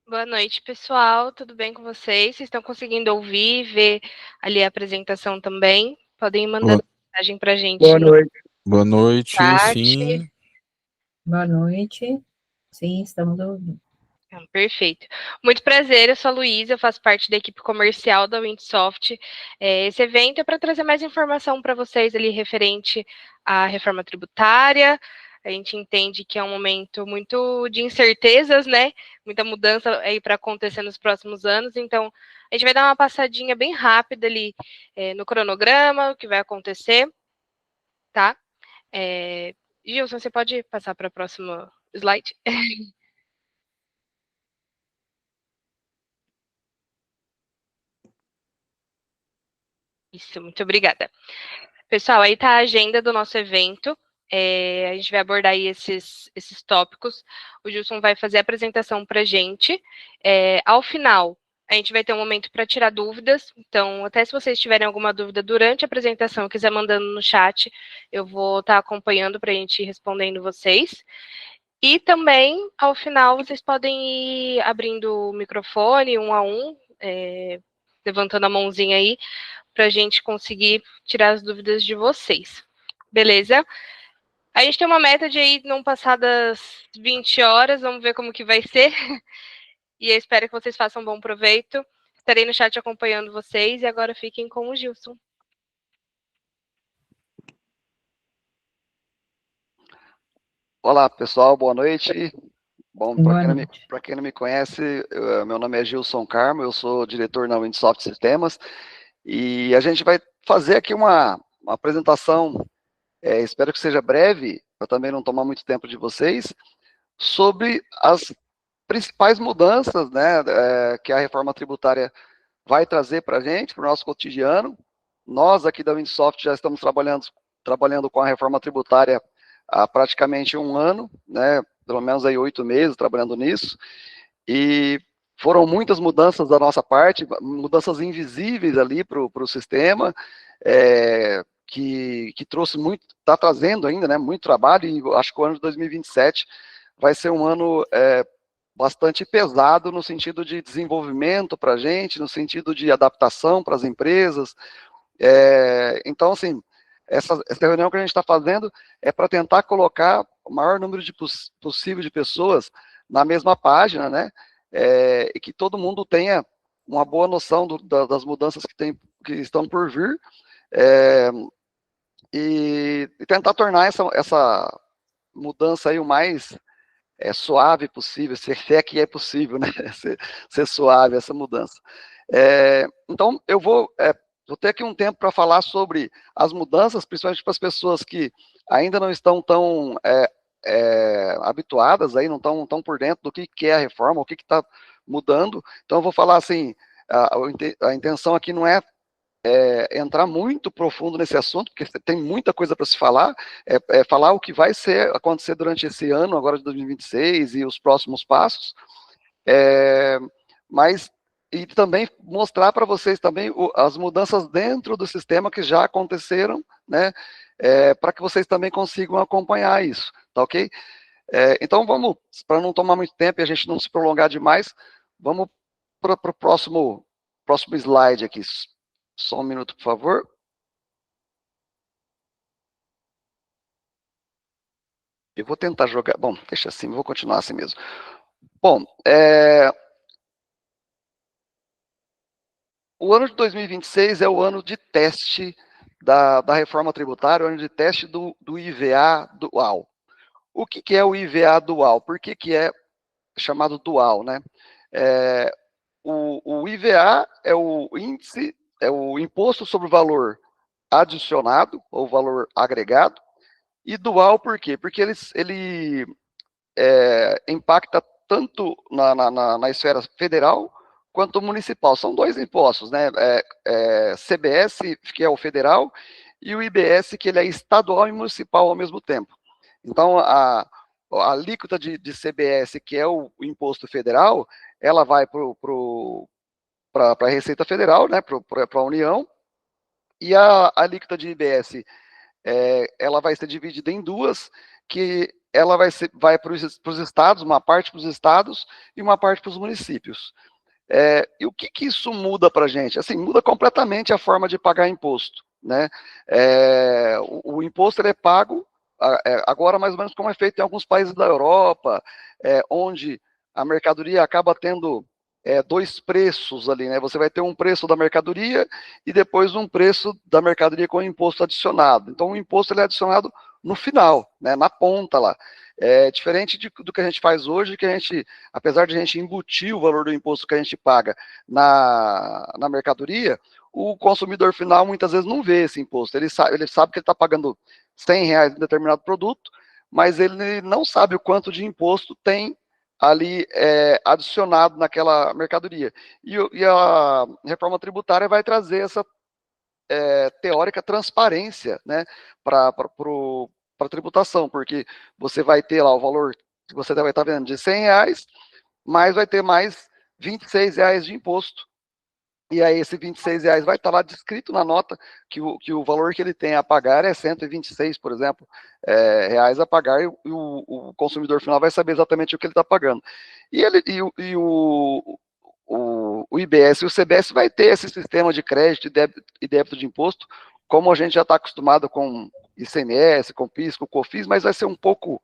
Boa noite, pessoal. Tudo bem com vocês? Vocês estão conseguindo ouvir, ver ali a apresentação também? Podem ir mandando mensagem para a gente Boa no noite. Boa noite, chat. sim. Boa noite. Sim, estamos ouvindo. Perfeito. Muito prazer, eu sou a Luísa, eu faço parte da equipe comercial da Windsoft. Esse evento é para trazer mais informação para vocês ali referente à reforma tributária. A gente entende que é um momento muito de incertezas, né? Muita mudança aí para acontecer nos próximos anos. Então, a gente vai dar uma passadinha bem rápida ali no cronograma, o que vai acontecer, tá? Gilson, você pode passar para o próximo slide? Isso, muito obrigada. Pessoal, aí está a agenda do nosso evento. A gente vai abordar aí esses tópicos. O Gilson vai fazer a apresentação para a gente. Ao final, a gente vai ter um momento para tirar dúvidas. Então, até se vocês tiverem alguma dúvida durante a apresentação, quiser mandando no chat, eu vou estar acompanhando para a gente ir respondendo vocês. E também, ao final, vocês podem ir abrindo o microfone um a um, levantando a mãozinha aí, para a gente conseguir tirar as dúvidas de vocês. Beleza? A gente tem uma meta de aí não passar das 20 horas, vamos ver como que vai ser. E eu espero que vocês façam um bom proveito. Estarei no chat acompanhando vocês e agora fiquem com o Gilson. Olá, pessoal, boa noite. Bom, para quem não me conhece, meu nome é Gilson Carmo, eu sou diretor na Windsoft Sistemas, e a gente vai fazer aqui uma apresentação, espero que seja breve, para também não tomar muito tempo de vocês, sobre as principais mudanças, né, que a reforma tributária vai trazer para a gente, para o nosso cotidiano. Nós aqui da Windsoft já estamos trabalhando com a reforma tributária há praticamente um ano, né, pelo menos aí 8 meses trabalhando nisso, e foram muitas mudanças da nossa parte, mudanças invisíveis ali para o sistema, que trouxe muito, está trazendo ainda, né, muito trabalho, e acho que o ano de 2027 vai ser um ano bastante pesado no sentido de desenvolvimento para a gente, no sentido de adaptação para as empresas. Então, assim, essa reunião que a gente está fazendo é para tentar colocar o maior número possível de pessoas na mesma página, né? E que todo mundo tenha uma boa noção das mudanças que estão por vir, e tentar tornar essa mudança aí o mais suave possível, se é que é possível, né? Ser suave essa mudança. Então, eu vou ter aqui um tempo para falar sobre as mudanças, principalmente para as pessoas que ainda não estão tão habituadas, aí, não estão tão por dentro do que é a reforma, o que está mudando. Então, eu vou falar assim, a intenção aqui não é entrar muito profundo nesse assunto, porque tem muita coisa para se falar, falar o que vai acontecer durante esse ano, agora de 2026, e os próximos passos, mas e também mostrar para vocês também as mudanças dentro do sistema que já aconteceram, né, para que vocês também consigam acompanhar isso, tá ok? Então vamos, para não tomar muito tempo e a gente não se prolongar demais, vamos para o próximo slide aqui. Só um minuto, por favor. Eu vou tentar jogar... Bom, deixa assim, vou continuar assim mesmo. Bom, o ano de 2026 é o ano de teste da reforma tributária, o ano de teste do IVA dual. O que é o IVA dual? Por que é chamado dual, né? O IVA é o índice, é o imposto sobre o valor adicionado, ou valor agregado, e dual por quê? Porque ele impacta tanto na esfera federal quanto municipal. São dois impostos, né? CBS, que é o federal, e o IBS, que ele é estadual e municipal ao mesmo tempo. Então, a alíquota de CBS, que é o imposto federal, ela vai para a Receita Federal, né, para a União, e a alíquota de IBS, ela vai ser dividida em duas, que ela vai para os estados, uma parte para os estados e uma parte para os municípios. E o que isso muda para a gente? Assim, muda completamente a forma de pagar imposto, né? O imposto ele é pago agora mais ou menos como é feito em alguns países da Europa, onde a mercadoria acaba tendo dois preços ali, né? Você vai ter um preço da mercadoria e depois um preço da mercadoria com imposto adicionado. Então, o imposto ele é adicionado no final, né? Na ponta lá. Diferente do que a gente faz hoje, que a gente, apesar de a gente embutir o valor do imposto que a gente paga na mercadoria, o consumidor final muitas vezes não vê esse imposto. Ele sabe que ele está pagando R$ 100 em determinado produto, mas ele não sabe o quanto de imposto tem ali adicionado naquela mercadoria. E a reforma tributária vai trazer essa teórica transparência, né, para a tributação, porque você vai ter lá o valor que você vai estar vendo de R$ 100, mas vai ter mais R$ 26 de imposto. E aí esse R$ 26 vai estar lá descrito na nota que o valor que ele tem a pagar é 126, por exemplo, reais a pagar, e o consumidor final vai saber exatamente o que ele está pagando. O IBS e o CBS vai ter esse sistema de crédito e débito de imposto, como a gente já está acostumado com ICMS, com PIS, com COFINS, mas vai ser um pouco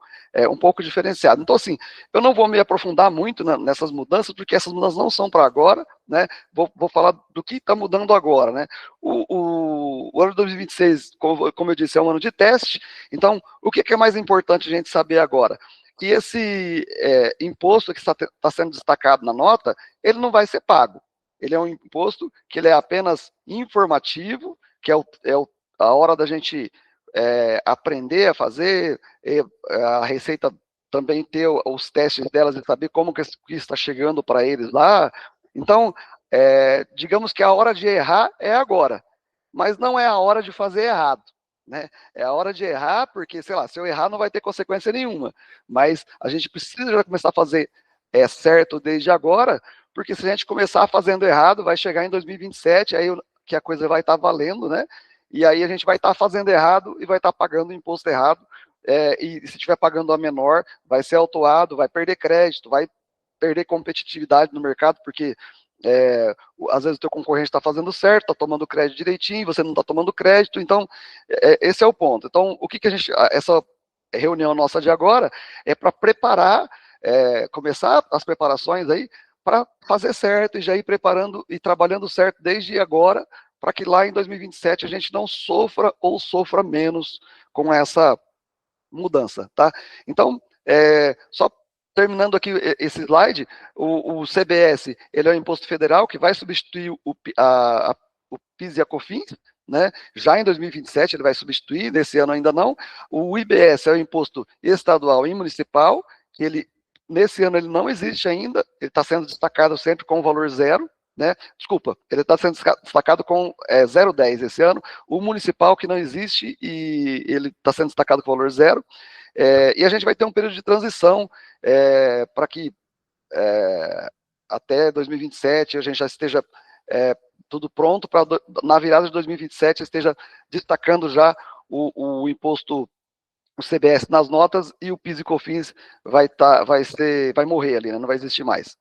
diferenciado. Então, assim, eu não vou me aprofundar muito nessas mudanças, porque essas mudanças não são para agora, né? Vou falar do que está mudando agora, né? O ano de 2026, como eu disse, é um ano de teste. Então, o que é mais importante a gente saber agora? Que esse imposto que está sendo destacado na nota, ele não vai ser pago. Ele é um imposto que ele é apenas informativo, que a hora da gente aprender a fazer, a Receita também ter os testes delas e saber como que isso está chegando para eles lá. Então, digamos que a hora de errar é agora, mas não é a hora de fazer errado, né? É a hora de errar, porque, sei lá, se eu errar não vai ter consequência nenhuma, mas a gente precisa já começar a fazer certo desde agora, porque se a gente começar fazendo errado, vai chegar em 2027, aí que a coisa vai estar valendo, né? E aí a gente vai estar fazendo errado e vai estar pagando o imposto errado, e se estiver pagando a menor, vai ser autuado, vai perder crédito, vai perder competitividade no mercado, porque às vezes o teu concorrente está fazendo certo, está tomando crédito direitinho, você não está tomando crédito, então esse é o ponto. Então, o que a gente, essa reunião nossa de agora é para preparar, começar as preparações aí para fazer certo e já ir preparando e trabalhando certo desde agora, para que lá em 2027 a gente não sofra ou sofra menos com essa mudança, tá? Então, só terminando aqui esse slide, o CBS, ele é um imposto federal que vai substituir o PIS e a COFINS, né? Já em 2027 ele vai substituir, nesse ano ainda não. O IBS é o imposto estadual e municipal, que ele, nesse ano ele não existe ainda, ele está sendo destacado sempre com o valor zero, né? Desculpa, ele está sendo destacado com 0,10 esse ano. O municipal que não existe e ele está sendo destacado com valor zero. E a gente vai ter um período de transição para que até 2027 a gente já esteja tudo pronto para na virada de 2027 esteja destacando já o imposto, o CBS nas notas, e o PIS e COFINS vai morrer ali, né? Não vai existir mais.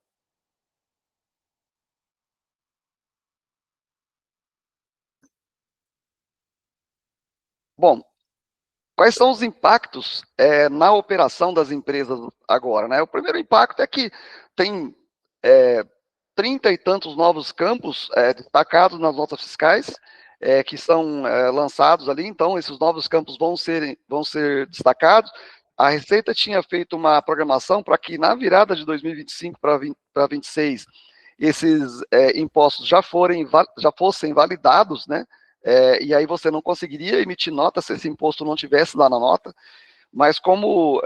Bom, quais são os impactos na operação das empresas agora, né? O primeiro impacto é que tem 30 e tantos novos campos destacados nas notas fiscais, que são lançados ali, então esses novos campos vão ser destacados. A Receita tinha feito uma programação para que na virada de 2025 para 2026, esses impostos já fossem validados, né? E aí você não conseguiria emitir nota se esse imposto não tivesse lá na nota, mas como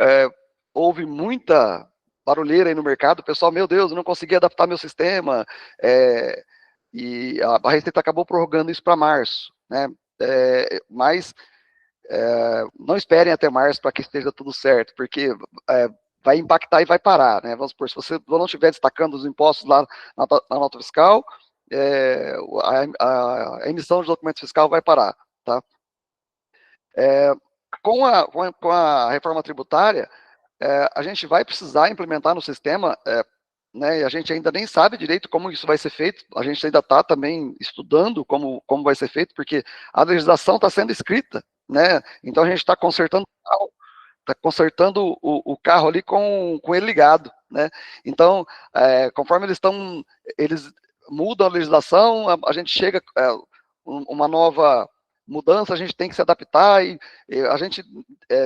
houve muita barulheira aí no mercado, o pessoal, meu Deus, eu não consegui adaptar meu sistema, e a Receita acabou prorrogando isso para março, né? Mas não esperem até março para que esteja tudo certo, porque vai impactar e vai parar, né? Vamos supor, se você não estiver destacando os impostos lá na nota fiscal, a emissão de documento fiscal vai parar, tá? Com a reforma tributária, a gente vai precisar implementar no sistema, né, e a gente ainda nem sabe direito como isso vai ser feito, a gente ainda está também estudando como vai ser feito, porque a legislação está sendo escrita, né, então a gente está consertando o carro ali com ele ligado, né, então, conforme eles mudam a legislação, a gente chega, uma nova mudança, a gente tem que se adaptar, e a gente,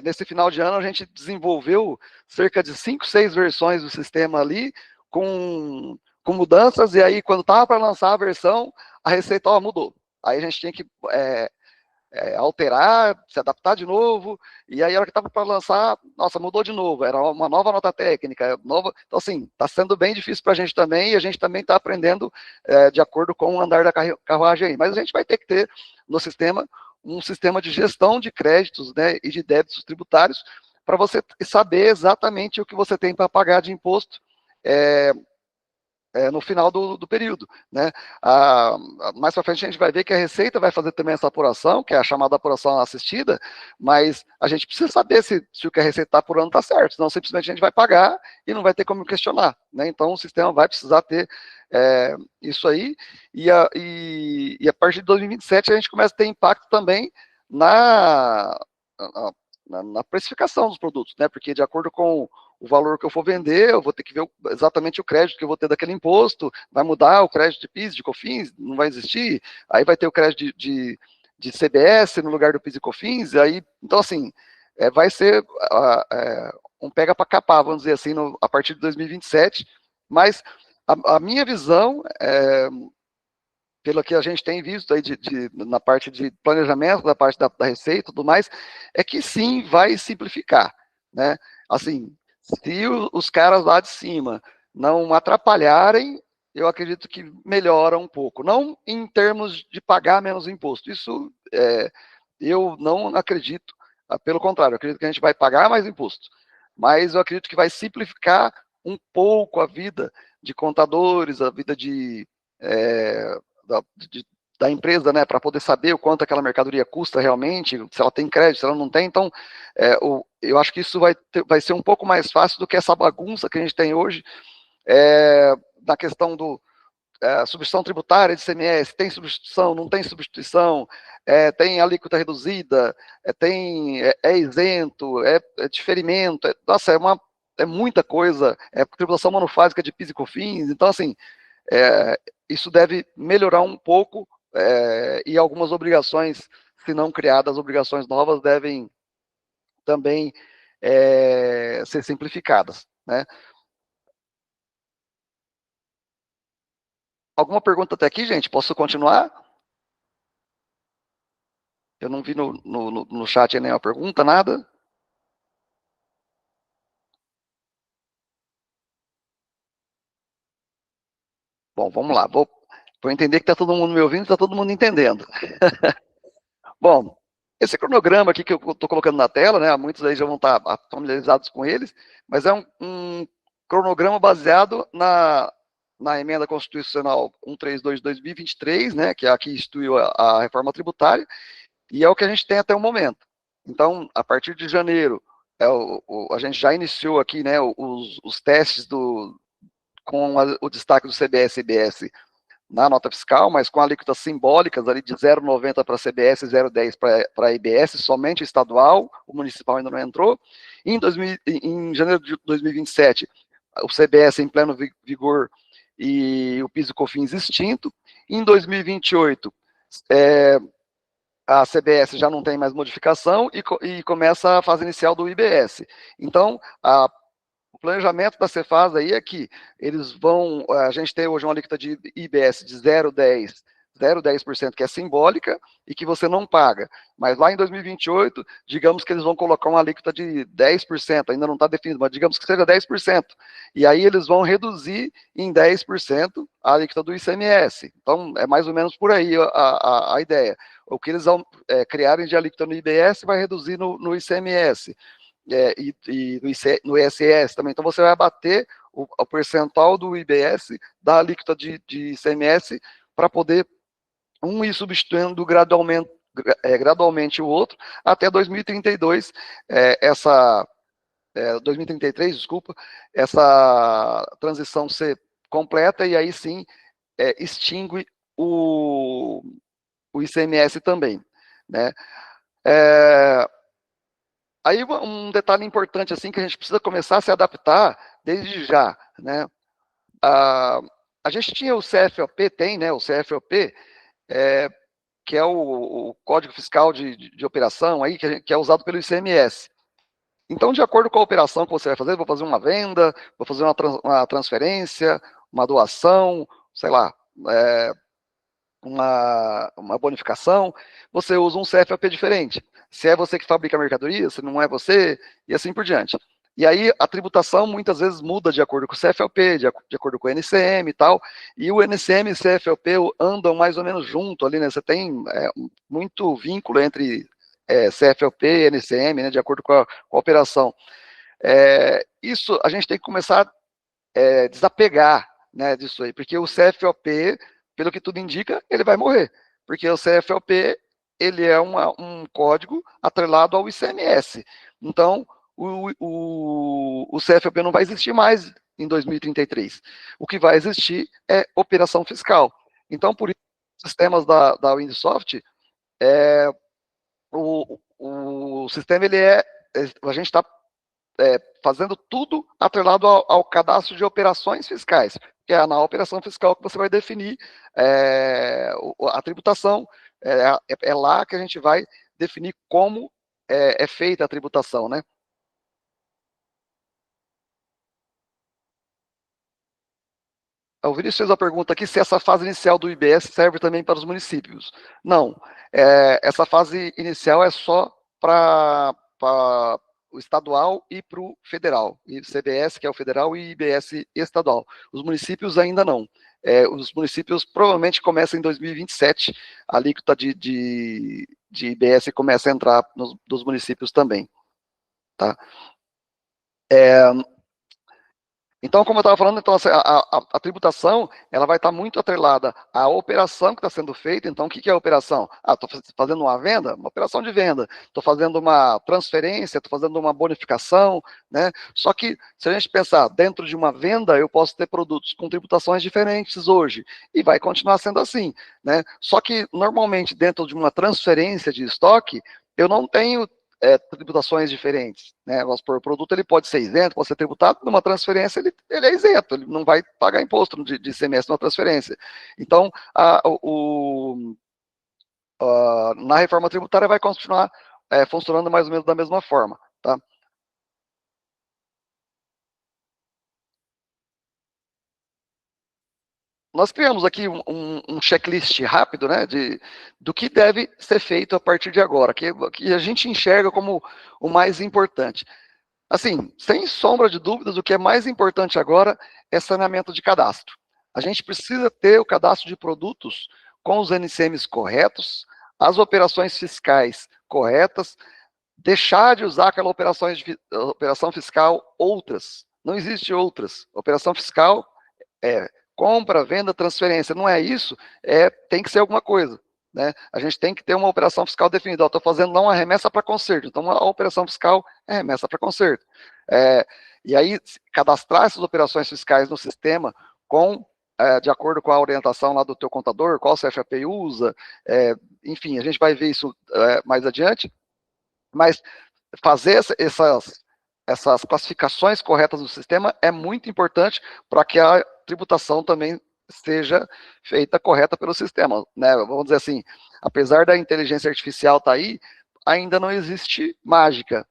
nesse final de ano, a gente desenvolveu cerca de 5, 6 versões do sistema ali, com mudanças, e aí quando estava para lançar a versão, a receita mudou. Aí a gente tinha que alterar, se adaptar de novo, e aí a hora que estava para lançar, nossa, mudou de novo, era uma nova nota técnica, nova, então assim, está sendo bem difícil para a gente também, e a gente também está aprendendo de acordo com o andar da carruagem aí, mas a gente vai ter que ter no sistema um sistema de gestão de créditos, né, e de débitos tributários, para você saber exatamente o que você tem para pagar de imposto, no final do período, né? Mais para frente a gente vai ver que a Receita vai fazer também essa apuração, que é a chamada apuração assistida, mas a gente precisa saber se o que a Receita está apurando está certo, senão simplesmente a gente vai pagar e não vai ter como questionar, né? Então o sistema vai precisar ter isso aí, e a partir de 2027 a gente começa a ter impacto também na precificação dos produtos, né? Porque de acordo com o valor que eu for vender, eu vou ter que ver exatamente o crédito que eu vou ter daquele imposto, vai mudar o crédito de PIS, de COFINS, não vai existir, aí vai ter o crédito de CBS no lugar do PIS e COFINS, aí, então assim, vai ser um pega para capar, vamos dizer assim, a partir de 2027, mas a minha visão, pelo que a gente tem visto aí na parte de planejamento, da parte da receita e tudo mais, é que sim, vai simplificar, né? Assim, se os caras lá de cima não atrapalharem, eu acredito que melhora um pouco. Não em termos de pagar menos imposto, isso eu não acredito, pelo contrário, eu acredito que a gente vai pagar mais imposto, mas eu acredito que vai simplificar um pouco a vida de contadores, a vida da empresa, né, para poder saber o quanto aquela mercadoria custa realmente, se ela tem crédito, se ela não tem. Então, eu acho que isso vai ser um pouco mais fácil do que essa bagunça que a gente tem hoje, na questão substituição tributária de CMS, tem substituição, não tem substituição, tem alíquota reduzida, é isento, é diferimento, nossa, é muita coisa, tributação monofásica de PIS e COFINS, então, assim, isso deve melhorar um pouco, e algumas obrigações, se não criadas, obrigações novas devem também ser simplificadas, né? Alguma pergunta até aqui, gente? Posso continuar? Eu não vi no chat nenhuma pergunta, nada. Bom, vamos lá. Vou entender que está todo mundo me ouvindo, está todo mundo entendendo. Bom, esse cronograma aqui que eu estou colocando na tela, né, muitos aí já vão estar familiarizados com eles, mas é um cronograma baseado na emenda constitucional 132/2023, né, que é a que instituiu a reforma tributária, e é o que a gente tem até o momento. Então, a partir de janeiro, a gente já iniciou aqui, né, os testes com o destaque do CBS e IBS na nota fiscal, mas com alíquotas simbólicas ali de 0,90 para a CBS e 0,10 para a IBS, somente estadual, o municipal ainda não entrou. Em janeiro de 2027, o CBS em pleno vigor e o PIS e COFINS extinto. Em 2028, a CBS já não tem mais modificação e começa a fase inicial do IBS. Então, o planejamento da Cefaz aí é que a gente tem hoje uma alíquota de IBS de 0,10%, que é simbólica e que você não paga. Mas lá em 2028, digamos que eles vão colocar uma alíquota de 10%, ainda não está definido, mas digamos que seja 10%. E aí eles vão reduzir em 10% a alíquota do ICMS. Então, é mais ou menos por aí a ideia. O que eles vão criarem de alíquota no IBS vai reduzir no ICMS. E no ISS também. Então, você vai abater o percentual do IBS da alíquota de ICMS para poder ir substituindo gradualmente o outro, até 2032, 2033, desculpa, essa transição ser completa e aí sim extingue o ICMS também, né? Aí um detalhe importante assim que a gente precisa começar a se adaptar desde já, né? A gente tinha o CFOP, tem, né? O CFOP, que é o Código Fiscal de Operação aí, que é usado pelo ICMS. Então, de acordo com a operação que você vai fazer, vou fazer uma venda, vou fazer uma transferência, uma doação, sei lá, uma bonificação, você usa um CFOP diferente. Se é você que fabrica a mercadoria, se não é você, e assim por diante. E aí a tributação muitas vezes muda de acordo com o CFOP, de acordo com o NCM e tal, e o NCM e o CFOP andam mais ou menos junto ali, né? Você tem muito vínculo entre CFOP e NCM, né? De acordo com a operação. Isso a gente tem que começar a desapegar, né, disso aí, porque o CFOP, pelo que tudo indica, ele vai morrer, porque o CFOP, ele é um código atrelado ao ICMS, então o CFOP não vai existir mais em 2033, o que vai existir é operação fiscal. Então, por isso, os sistemas da Windsoft, o sistema, a gente está fazendo tudo atrelado ao cadastro de operações fiscais, que é na operação fiscal que você vai definir a tributação, é lá que a gente vai definir como é feita a tributação, né? O Vinícius fez a pergunta aqui se essa fase inicial do IBS serve também para os municípios. Não, essa fase inicial é só para o estadual e para o federal, e CBS, que é o federal, e IBS estadual. Os municípios ainda não. Os municípios provavelmente começam em 2027, a alíquota de IBS começa a entrar dos municípios também. Tá? Então, como eu estava falando, então, a tributação ela vai estar muito atrelada à operação que está sendo feita. Então, o que é a operação? Estou fazendo uma venda, uma operação de venda. Estou fazendo uma transferência, estou fazendo uma bonificação, né? Só que, se a gente pensar dentro de uma venda, eu posso ter produtos com tributações diferentes hoje, e vai continuar sendo assim, né? Só que, normalmente, dentro de uma transferência de estoque, eu não tenho tributações diferentes, né? O produto ele pode ser isento, pode ser tributado, numa transferência ele é isento, ele não vai pagar imposto de ICMS numa transferência. Então, na reforma tributária vai continuar funcionando mais ou menos da mesma forma, tá? Nós criamos aqui um checklist rápido, né, do que deve ser feito a partir de agora, que a gente enxerga como o mais importante. Assim, sem sombra de dúvidas, o que é mais importante agora é saneamento de cadastro. A gente precisa ter o cadastro de produtos com os NCMs corretos, as operações fiscais corretas, deixar de usar aquela operação fiscal outras. Não existe outras. Operação fiscal é compra, venda, transferência. Não é isso, tem que ser alguma coisa. Né? A gente tem que ter uma operação fiscal definida. Estou fazendo não uma remessa para conserto, então a operação fiscal é remessa para conserto. E aí, cadastrar essas operações fiscais no sistema de acordo com a orientação lá do teu contador, qual CFP usa, enfim, a gente vai ver isso mais adiante, mas fazer essas classificações corretas do sistema é muito importante para que a tributação também seja feita correta pelo sistema, né? Vamos dizer assim, apesar da inteligência artificial estar aí, ainda não existe mágica.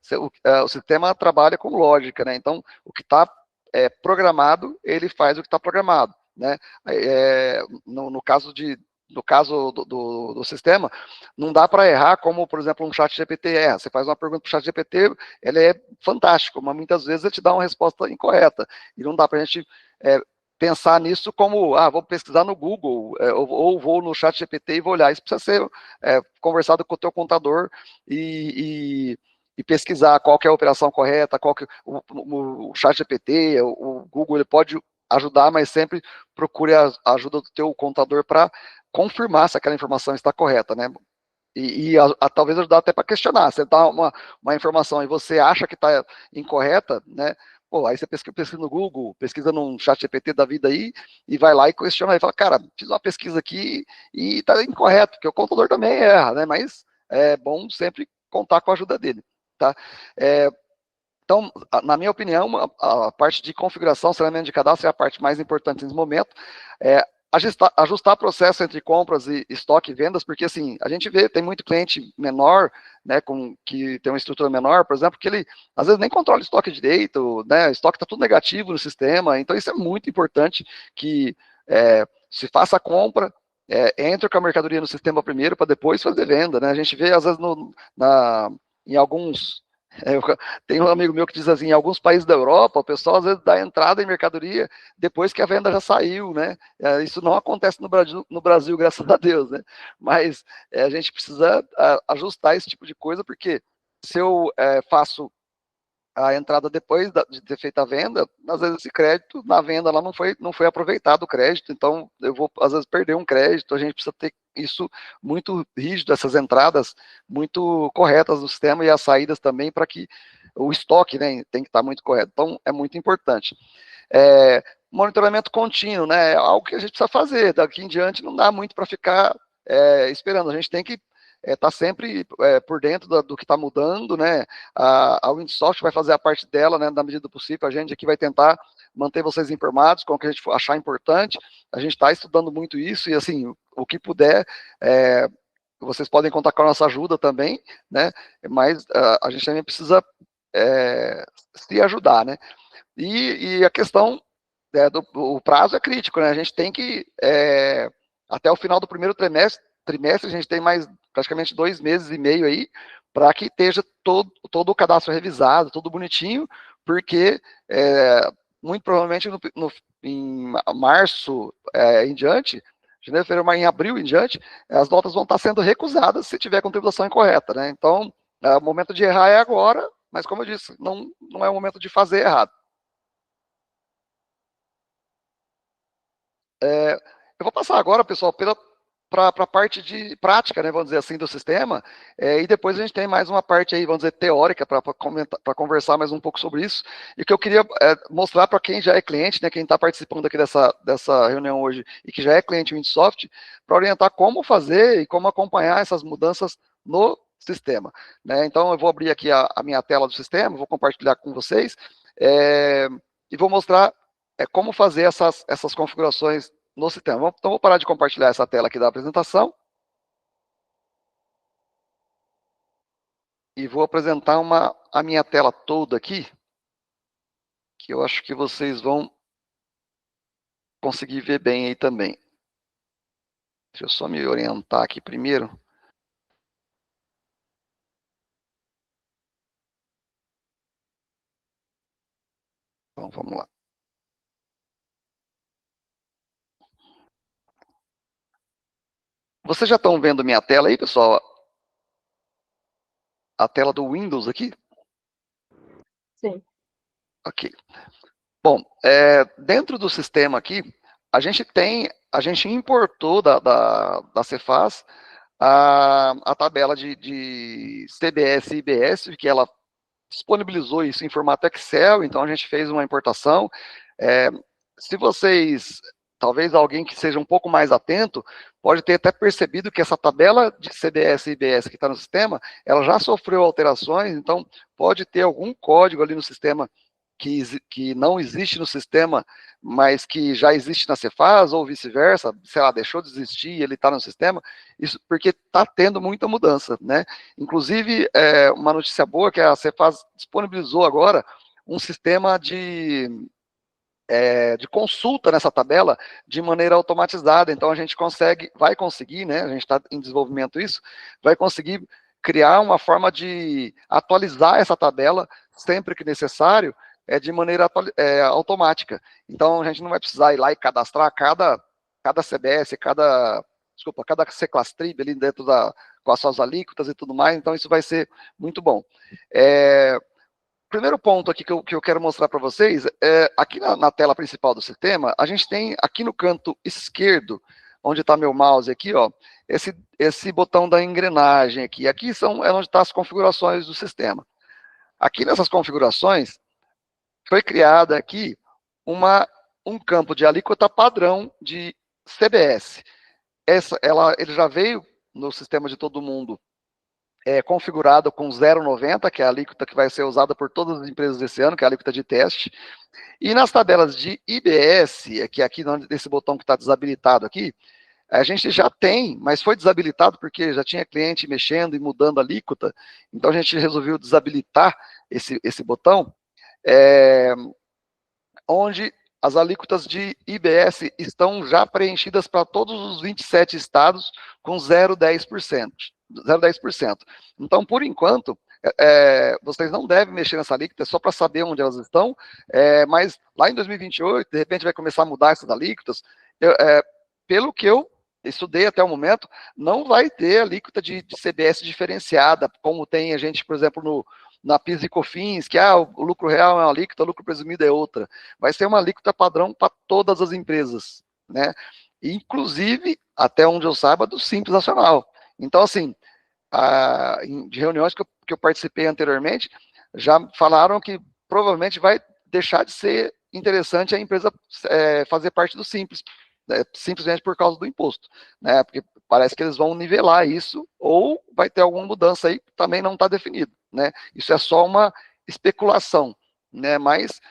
O sistema trabalha com lógica, né? Então, o que está programado, ele faz o que está programado, né? No caso do sistema, não dá para errar como, por exemplo, um chat GPT erra. Você faz uma pergunta para o chat GPT, ele é fantástico, mas muitas vezes ele te dá uma resposta incorreta. E não dá para a gente pensar nisso como, vou pesquisar no Google, ou vou no chat GPT e vou olhar. Isso precisa ser conversado com o teu contador e pesquisar qual que é a operação correta, qual que o chat GPT, o Google, ele pode ajudar, mas sempre procure a ajuda do teu contador para confirmar se aquela informação está correta, né? talvez ajudar até para questionar. Você dá uma informação e você acha que está incorreta, né? Pô, aí você pesquisa no Google, pesquisa num chat GPT da vida aí, e vai lá e questiona, e fala, cara, fiz uma pesquisa aqui e está incorreto, porque o contador também erra, né? Mas é bom sempre contar com a ajuda dele, tá? Então, na minha opinião, a parte de configuração, saneamento de cadastro é a parte mais importante nesse momento. Ajustar processo entre compras e estoque e vendas, porque assim, a gente vê, tem muito cliente menor, né, que tem uma estrutura menor, por exemplo, que ele às vezes nem controla o estoque direito, né, o estoque está tudo negativo no sistema, então isso é muito importante que se faça a compra, entre com a mercadoria no sistema primeiro para depois fazer venda, né, a gente vê às vezes em alguns tem um amigo meu que diz assim, em alguns países da Europa, o pessoal às vezes dá entrada em mercadoria depois que a venda já saiu, né? Isso não acontece no Brasil, graças a Deus, né? Mas a gente precisa ajustar esse tipo de coisa, porque se eu faço a entrada depois de ter feito a venda, às vezes esse crédito na venda lá não foi aproveitado o crédito, então eu vou às vezes perder um crédito, a gente precisa ter isso muito rígido, essas entradas muito corretas no sistema e as saídas também para que o estoque, né, tem que estar muito correto, então é muito importante. Monitoramento contínuo, né, é algo que a gente precisa fazer, daqui em diante não dá muito para ficar esperando, a gente tem que tá sempre por dentro do que está mudando, né? A Windsoft vai fazer a parte dela, né? Na medida do possível, a gente aqui vai tentar manter vocês informados com o que a gente achar importante. A gente está estudando muito isso e, assim, o que puder, vocês podem contar com a nossa ajuda também, né? Mas a gente também precisa se ajudar, né? E a questão o prazo é crítico, né? A gente tem que, até o final do primeiro trimestre, a gente tem mais praticamente 2 meses e meio aí, para que esteja todo o cadastro revisado, tudo bonitinho, porque muito provavelmente em março em diante, janeiro, fevereiro, em abril em diante, as notas vão estar sendo recusadas se tiver contribuição incorreta, né? Então, o momento de errar é agora, mas como eu disse, não é o momento de fazer errado. Eu vou passar agora, pessoal, para a parte de prática, né, vamos dizer assim, do sistema, e depois a gente tem mais uma parte aí, vamos dizer, teórica, para conversar mais um pouco sobre isso, e que eu queria mostrar para quem já é cliente, né, quem está participando aqui dessa reunião hoje, e que já é cliente Windsoft, para orientar como fazer e como acompanhar essas mudanças no sistema, né. Então, eu vou abrir aqui a minha tela do sistema, vou compartilhar com vocês, e vou mostrar como fazer essas configurações no sistema. Então, vou parar de compartilhar essa tela aqui da apresentação. E vou apresentar a minha tela toda aqui, que eu acho que vocês vão conseguir ver bem aí também. Deixa eu só me orientar aqui primeiro. Então, vamos lá. Vocês já estão vendo minha tela aí, pessoal? A tela do Windows aqui? Sim. Ok. Bom, dentro do sistema aqui, a gente importou da Cefaz a tabela de CBS e IBS, que ela disponibilizou isso em formato Excel, então a gente fez uma importação. Se vocês, talvez alguém que seja um pouco mais atento, pode ter até percebido que essa tabela de CBS e IBS que está no sistema, ela já sofreu alterações, então pode ter algum código ali no sistema que não existe no sistema, mas que já existe na Cefaz, ou vice-versa, sei lá, deixou de existir e ele está no sistema, isso porque está tendo muita mudança, né? Inclusive, uma notícia boa é que a Cefaz disponibilizou agora um sistema de consulta nessa tabela de maneira automatizada, então a gente vai conseguir, né, a gente está em desenvolvimento isso, vai conseguir criar uma forma de atualizar essa tabela sempre que necessário, de maneira automática. Então a gente não vai precisar ir lá e cadastrar cada CBS, cada C-Class-Trib ali dentro com as suas alíquotas e tudo mais, então isso vai ser muito bom. Primeiro ponto aqui que eu quero mostrar para vocês, aqui na tela principal do sistema, a gente tem aqui no canto esquerdo, onde está meu mouse aqui, ó, esse botão da engrenagem aqui. Aqui é onde estão as configurações do sistema. Aqui nessas configurações, foi criada aqui um campo de alíquota padrão de CBS. Ele já veio no sistema de todo mundo configurado com 0,90, que é a alíquota que vai ser usada por todas as empresas esse ano, que é a alíquota de teste. E nas tabelas de IBS, que aqui nesse botão que está desabilitado aqui, a gente já tem, mas foi desabilitado porque já tinha cliente mexendo e mudando a alíquota, então a gente resolveu desabilitar esse botão, onde as alíquotas de IBS estão já preenchidas para todos os 27 estados com 0,10%. 0,10%. Então, por enquanto, vocês não devem mexer nessa alíquota, é só para saber onde elas estão, mas lá em 2028, de repente vai começar a mudar essas alíquotas. Pelo que eu estudei até o momento, não vai ter alíquota de CBS diferenciada, como tem a gente, por exemplo, na PIS e COFINS, que o lucro real é uma alíquota, o lucro presumido é outra. Vai ser uma alíquota padrão para todas as empresas, né? Inclusive, até onde eu saiba, do Simples Nacional. Então, assim, de reuniões que eu participei anteriormente, já falaram que provavelmente vai deixar de ser interessante a empresa fazer parte do Simples, simplesmente por causa do imposto, né? Porque parece que eles vão nivelar isso, ou vai ter alguma mudança aí, que também não está definido, né? Isso é só uma especulação, né? Mas,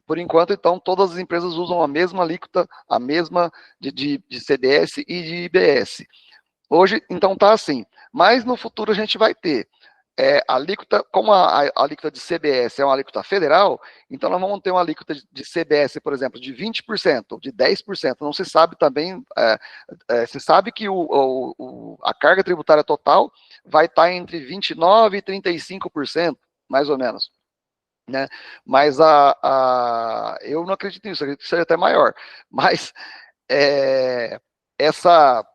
por enquanto, então, todas as empresas usam a mesma alíquota, a mesma de CBS e de IBS. Hoje, então, está assim. Mas no futuro a gente vai ter alíquota, como a alíquota de CBS é uma alíquota federal, então nós vamos ter uma alíquota de CBS, por exemplo, de 20%, de 10%. Não se sabe também, se sabe que a carga tributária total vai estar entre 29% e 35%, mais ou menos. Né? Mas eu não acredito nisso, acredito que seja até maior. Mas essa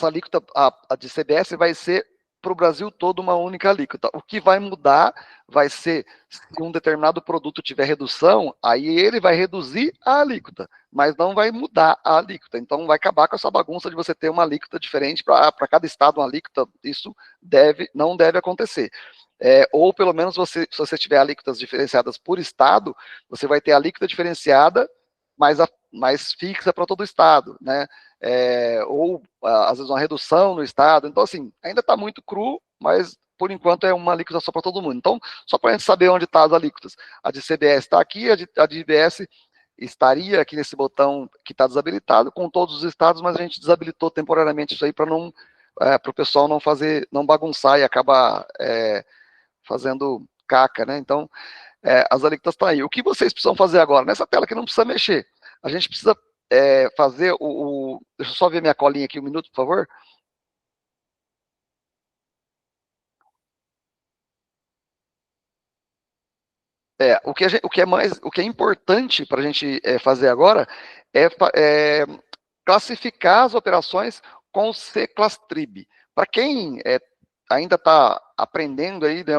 alíquota, a de CBS, vai ser para o Brasil todo uma única alíquota. O que vai mudar vai ser, se um determinado produto tiver redução, aí ele vai reduzir a alíquota, mas não vai mudar a alíquota. Então vai acabar com essa bagunça de você ter uma alíquota diferente para cada estado, uma alíquota. Isso não deve acontecer. Ou pelo menos se você tiver alíquotas diferenciadas por estado, você vai ter a alíquota diferenciada, mais fixa para todo o estado, né? Ou às vezes uma redução no estado. Então, assim, ainda está muito cru, mas por enquanto é uma alíquota só para todo mundo. Então, só para a gente saber onde estão as alíquotas. A de CBS está aqui, a de IBS estaria aqui nesse botão que está desabilitado com todos os estados, mas a gente desabilitou temporariamente isso aí para o pessoal não bagunçar e acabar fazendo caca, né? Então, as alíquotas estão aí. O que vocês precisam fazer agora? Nessa tela que não precisa mexer, a gente precisa fazer deixa eu só ver minha colinha aqui um minuto, por favor. O que é importante para a gente fazer agora é classificar as operações com o C-Class-Trib. Para quem ainda está aprendendo aí, né,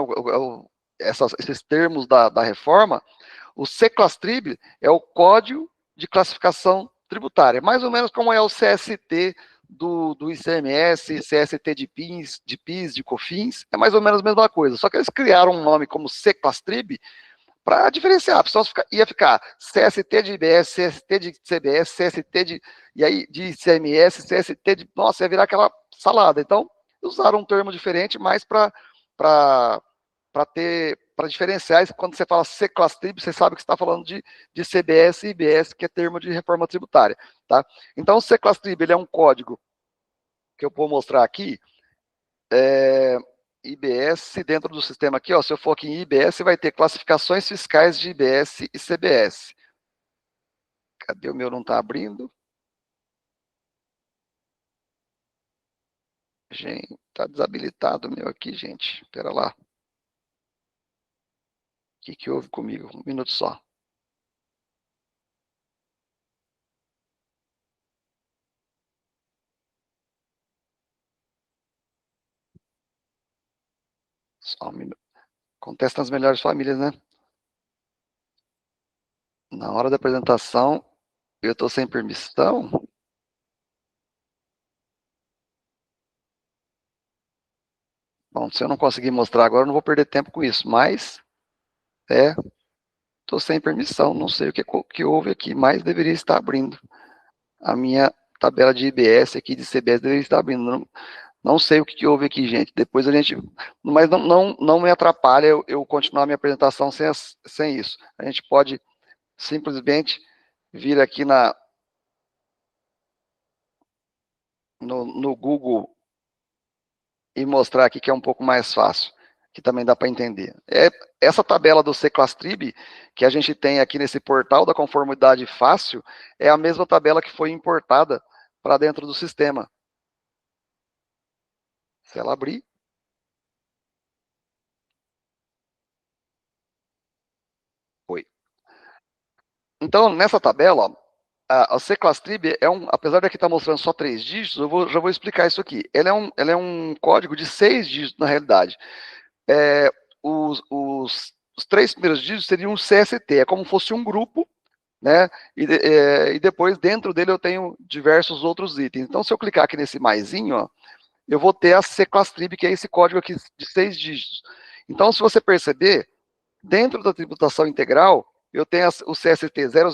esses termos da reforma, o C-Class-Trib é o Código de Classificação Tributária, mais ou menos como é o CST do ICMS, CST de PIS, de COFINS, é mais ou menos a mesma coisa, só que eles criaram um nome como C-Class-Trib para diferenciar, a pessoa ia ficar CST de IBS, CST de CBS, CST e aí de ICMS, CST de... Nossa, ia virar aquela salada. Então, usaram um termo diferente, mais para diferenciar. Quando você fala C-Class Trib, você sabe que você está falando de CBS e IBS, que é termo de reforma tributária. Tá? Então, o C-Class Trib ele é um código que eu vou mostrar aqui. IBS, dentro do sistema aqui, ó, se eu for aqui em IBS, vai ter classificações fiscais de IBS e CBS. Cadê o meu? Não está abrindo. Gente, está desabilitado o meu aqui, gente. Espera lá. O que houve comigo? Um minuto só. Só um minuto. Acontece nas melhores famílias, né? Na hora da apresentação, eu estou sem permissão. Bom, se eu não conseguir mostrar agora, eu não vou perder tempo com isso, mas estou sem permissão, não sei o que houve aqui, mas deveria estar abrindo. A minha tabela de IBS aqui, de CBS, deveria estar abrindo. Não sei o que houve aqui, gente. Depois a gente... Mas não me atrapalha eu continuar minha apresentação sem isso. A gente pode simplesmente vir aqui no Google e mostrar aqui que é um pouco mais fácil, que também dá para entender. Essa tabela do C-Class-Trib, que a gente tem aqui nesse portal da conformidade fácil, é a mesma tabela que foi importada para dentro do sistema. Se ela abrir... Foi. Então, nessa tabela, ó, a C-Class-Trib apesar de aqui estar mostrando só 3 dígitos, já vou explicar isso aqui. Ela é um código de 6 dígitos, na realidade. Os 3 primeiros dígitos seriam um CST, é como se fosse um grupo, né? E depois, dentro dele, eu tenho diversos outros itens. Então, se eu clicar aqui nesse maisinho, ó, eu vou ter a C-Class-Trib, que é esse código aqui de 6 dígitos. Então, se você perceber, dentro da tributação integral, eu tenho o CST 000,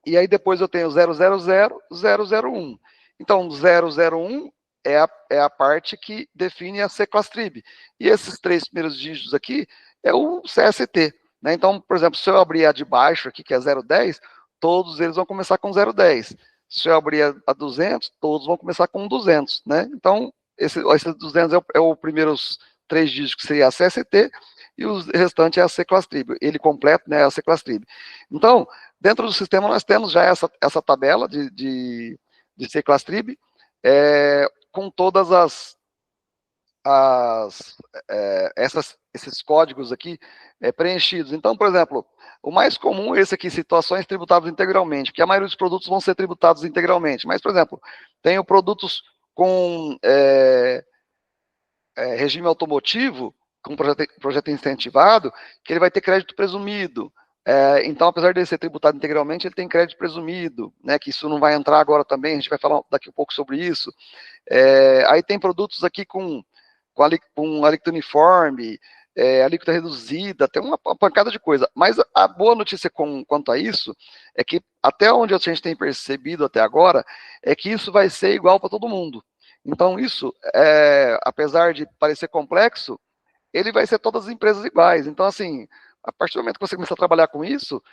e aí depois eu tenho 000-001. Então, 001 é a parte que define a C-Class-Trib. E esses 3 primeiros dígitos aqui é o CST. Né? Então, por exemplo, se eu abrir a de baixo aqui, que é 010, todos eles vão começar com 010. Se eu abrir a 200, todos vão começar com 200. Né? Então, esse 200 é o primeiros 3 dígitos, que seria a CST, e o restante é a C-Class-Trib. Ele completo, né, é a C-Class-Trib. Então, dentro do sistema, nós temos já essa tabela de C-Class-Trib, com todas esses códigos aqui preenchidos. Então, por exemplo, o mais comum é esse aqui, situações tributáveis integralmente, porque a maioria dos produtos vão ser tributados integralmente. Mas, por exemplo, tenho produtos com regime automotivo, com projeto incentivado, que ele vai ter crédito presumido. Então, apesar de ele ser tributado integralmente, ele tem crédito presumido, né, que isso não vai entrar agora também, a gente vai falar daqui a pouco sobre isso. Aí tem produtos aqui com alíquota uniforme, alíquota reduzida, tem uma pancada de coisa. Mas a boa notícia quanto a isso é que, até onde a gente tem percebido até agora, é que isso vai ser igual para todo mundo. Então, isso, apesar de parecer complexo, ele vai ser todas as empresas iguais. Então, assim, a partir do momento que você começar a trabalhar com isso,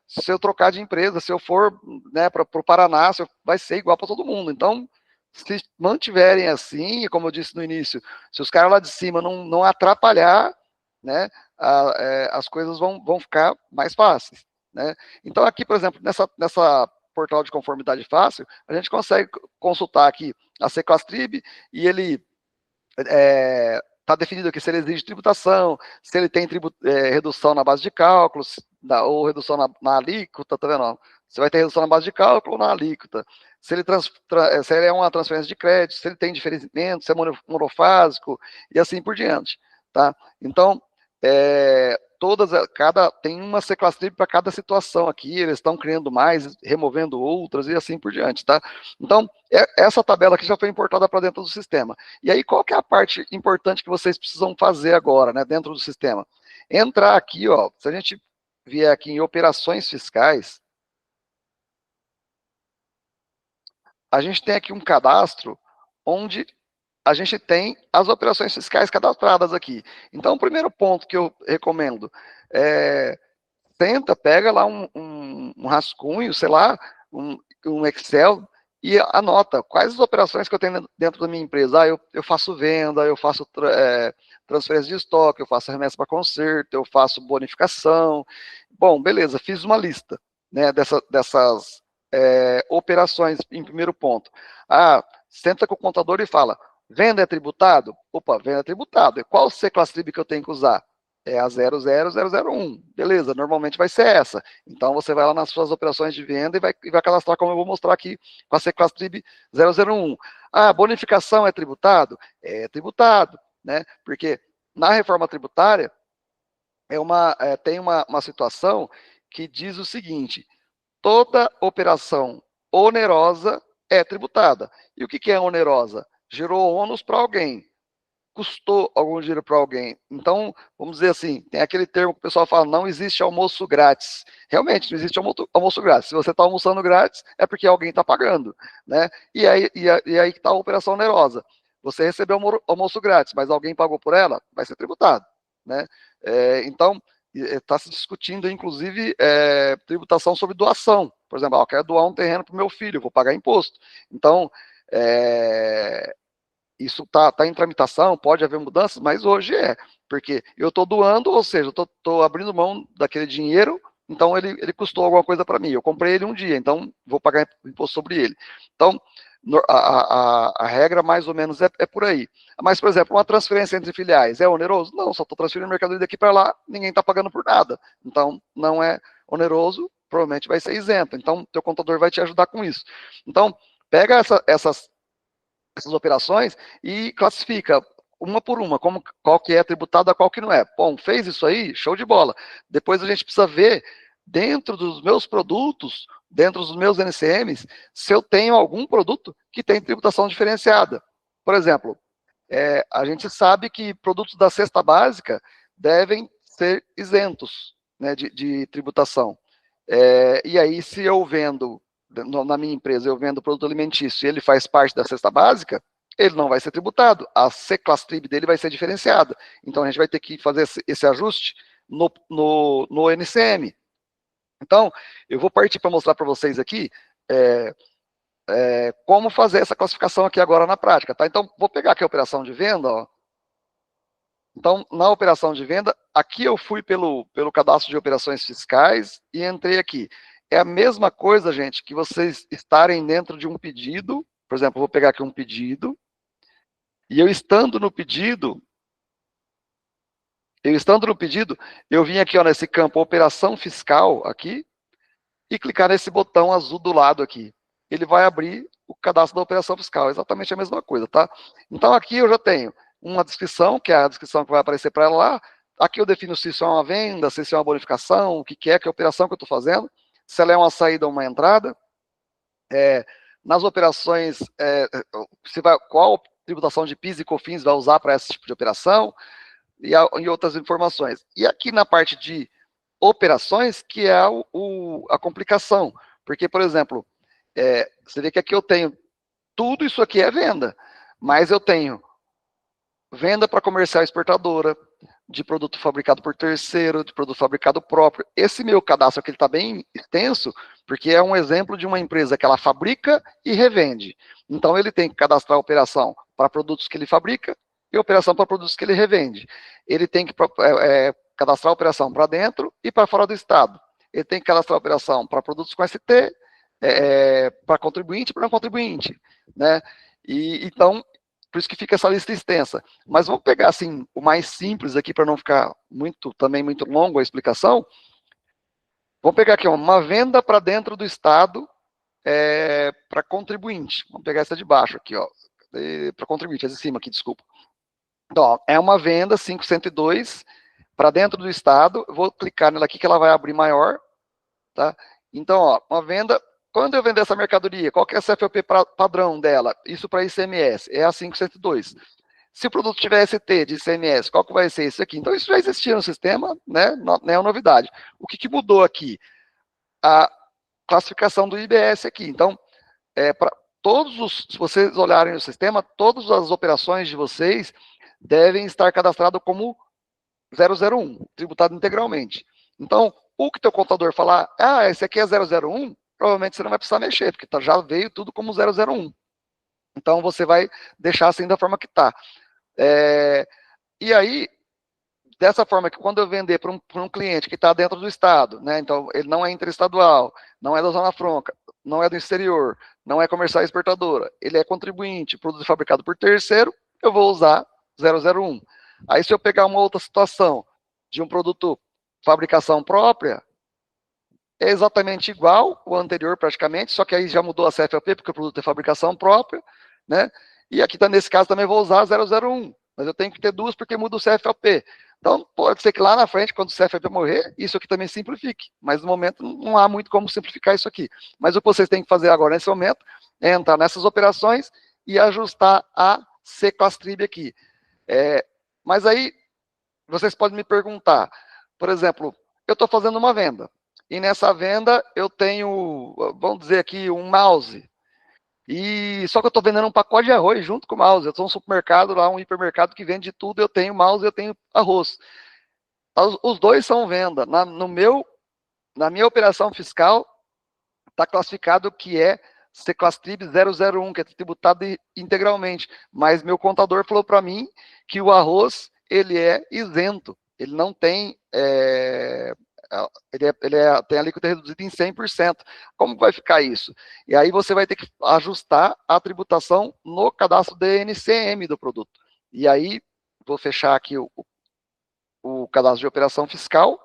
se eu trocar de empresa, se eu for, né, para o Paraná, vai ser igual para todo mundo. Então, se mantiverem assim, como eu disse no início, se os caras lá de cima não atrapalhar, né, as coisas vão ficar mais fáceis. Né? Então, aqui, por exemplo, nessa portal de conformidade fácil, a gente consegue consultar aqui a C-Class-Trib e ele está definido aqui se ele exige tributação, se ele tem redução na base de cálculos, ou redução na alíquota, tá vendo? Você vai ter redução na base de cálculo ou na alíquota. Se ele é uma transferência de crédito, se ele tem diferimento, se é monofásico, e assim por diante. Tá? Então, tem uma C-Class-Trib para cada situação aqui, eles estão criando mais, removendo outras, e assim por diante. Tá? Então, essa tabela aqui já foi importada para dentro do sistema. E aí, qual que é a parte importante que vocês precisam fazer agora, né, dentro do sistema? Entrar aqui, ó, se a gente vier aqui em operações fiscais, a gente tem aqui um cadastro onde a gente tem as operações fiscais cadastradas aqui. Então, o primeiro ponto que eu recomendo pega lá um rascunho, sei lá, um Excel, e anota quais as operações que eu tenho dentro da minha empresa. Eu faço venda, eu faço transferência de estoque, eu faço remessa para conserto, eu faço bonificação. Bom, beleza, fiz uma lista, né, dessas operações em primeiro ponto. Senta com o contador e fala, venda é tributado? Opa, venda é tributado. E qual C-Class-Trib que eu tenho que usar? É a 00001. Beleza, normalmente vai ser essa. Então, você vai lá nas suas operações de venda e vai cadastrar, como eu vou mostrar aqui, com a C-Class-Trib 001. Bonificação é tributado? É tributado, né? Porque na reforma tributária, tem uma situação que diz o seguinte, toda operação onerosa é tributada. E o que é onerosa? Gerou ônus para alguém. custou algum dinheiro para alguém. Então, vamos dizer assim, tem aquele termo que o pessoal fala, não existe almoço grátis. Realmente, não existe almoço grátis. Se você está almoçando grátis, é porque alguém está pagando, né? E aí que está a operação onerosa. Você recebeu almoço grátis, mas alguém pagou por ela, vai ser tributado, né? Então, está se discutindo, inclusive, tributação sobre doação. Por exemplo, eu quero doar um terreno para o meu filho, vou pagar imposto. Então, isso está em tramitação, pode haver mudanças, mas hoje porque eu estou doando, ou seja, eu estou abrindo mão daquele dinheiro, então ele custou alguma coisa para mim, eu comprei ele um dia, então vou pagar imposto sobre ele. Então, a regra mais ou menos é por aí. Mas, por exemplo, uma transferência entre filiais é oneroso? Não, só estou transferindo mercadoria daqui para lá, ninguém está pagando por nada, então não é oneroso, provavelmente vai ser isento, então teu contador vai te ajudar com isso. Então, pega essas operações e classifica uma por uma, qual que é tributada, qual que não é. Bom, fez isso aí, show de bola. Depois a gente precisa ver, dentro dos meus produtos, dentro dos meus NCMs, se eu tenho algum produto que tem tributação diferenciada. Por exemplo, a gente sabe que produtos da cesta básica devem ser isentos, né, de tributação. E aí, se eu vendo na minha empresa, eu vendo produto alimentício e ele faz parte da cesta básica, ele não vai ser tributado. A C-Class Trib dele vai ser diferenciada. Então, a gente vai ter que fazer esse ajuste no NCM. Então, eu vou partir para mostrar para vocês aqui como fazer essa classificação aqui agora na prática. Tá? Então, vou pegar aqui a operação de venda. Ó. Então, na operação de venda, aqui eu fui pelo cadastro de operações fiscais e entrei aqui. É a mesma coisa, gente, que vocês estarem dentro de um pedido. Por exemplo, eu vou pegar aqui um pedido. E eu estando no pedido, eu vim aqui ó, nesse campo operação fiscal aqui e clicar nesse botão azul do lado aqui. Ele vai abrir o cadastro da operação fiscal, exatamente a mesma coisa, tá? Então aqui eu já tenho uma descrição, que é a descrição que vai aparecer para ela lá. Aqui eu defino se isso é uma venda, se isso é uma bonificação, o que é, que operação que eu estou fazendo, se ela é uma saída ou uma entrada. Nas operações, qual tributação de PIS e COFINS vai usar para esse tipo de operação, e outras informações. E aqui na parte de operações, que é a complicação. Porque, por exemplo, você vê que aqui eu tenho, tudo isso aqui é venda, mas eu tenho venda para comercial exportadora, de produto fabricado por terceiro, de produto fabricado próprio. Esse meu cadastro aqui está bem extenso, porque é um exemplo de uma empresa que ela fabrica e revende. Então, ele tem que cadastrar a operação para produtos que ele fabrica e operação para produtos que ele revende. Ele tem que cadastrar a operação para dentro e para fora do estado. Ele tem que cadastrar a operação para produtos com ST, para contribuinte e para não contribuinte. Né? Então, por isso que fica essa lista extensa. Mas vamos pegar assim o mais simples aqui para não ficar muito longo a explicação. Vamos pegar aqui uma venda para dentro do estado para contribuinte. Vamos pegar essa de baixo aqui, ó, para contribuinte, essa de cima aqui, desculpa. Então, ó, é uma venda 5102 para dentro do estado. Eu vou clicar nela aqui que ela vai abrir maior, tá? Então, ó, uma venda. Quando eu vender essa mercadoria, qual que é a CFOP padrão dela? Isso para ICMS, é a 5102. Se o produto tiver ST de ICMS, qual que vai ser isso aqui? Então, isso já existia no sistema, né? Não é uma novidade. O que mudou aqui? A classificação do IBS aqui. Então, para se vocês olharem no sistema, todas as operações de vocês devem estar cadastradas como 001, tributado integralmente. Então, o que teu contador falar, esse aqui é 001, provavelmente você não vai precisar mexer, porque já veio tudo como 001. Então, você vai deixar assim da forma que está. E aí, dessa forma que quando eu vender para um cliente que está dentro do estado, né, então ele não é interestadual, não é da Zona Franca, não é do exterior, não é comercial exportadora, ele é contribuinte, produto fabricado por terceiro, eu vou usar 001. Aí, se eu pegar uma outra situação de um produto fabricação própria, é exatamente igual o anterior praticamente, só que aí já mudou a CFOP, porque o produto é fabricação própria, né? E aqui, nesse caso, também vou usar 001, mas eu tenho que ter duas porque muda o CFOP. Então, pode ser que lá na frente, quando o CFOP morrer, isso aqui também simplifique, mas no momento não há muito como simplificar isso aqui. Mas o que vocês têm que fazer agora, nesse momento, é entrar nessas operações e ajustar a C-Class Trib aqui. Mas aí, vocês podem me perguntar, por exemplo, eu estou fazendo uma venda, e nessa venda eu tenho, vamos dizer aqui, um mouse, e só que eu estou vendendo um pacote de arroz junto com o mouse. Eu sou um supermercado lá, um hipermercado que vende tudo, eu tenho mouse e eu tenho arroz. Os dois são venda. Na minha operação fiscal, está classificado que é Seclastrib 001, que é tributado integralmente. Mas meu contador falou para mim que o arroz, ele é isento. Ele não tem... tem a alíquota reduzida em 100%. Como vai ficar isso? E aí você vai ter que ajustar a tributação no cadastro DNCM do produto. E aí, vou fechar aqui o cadastro de operação fiscal.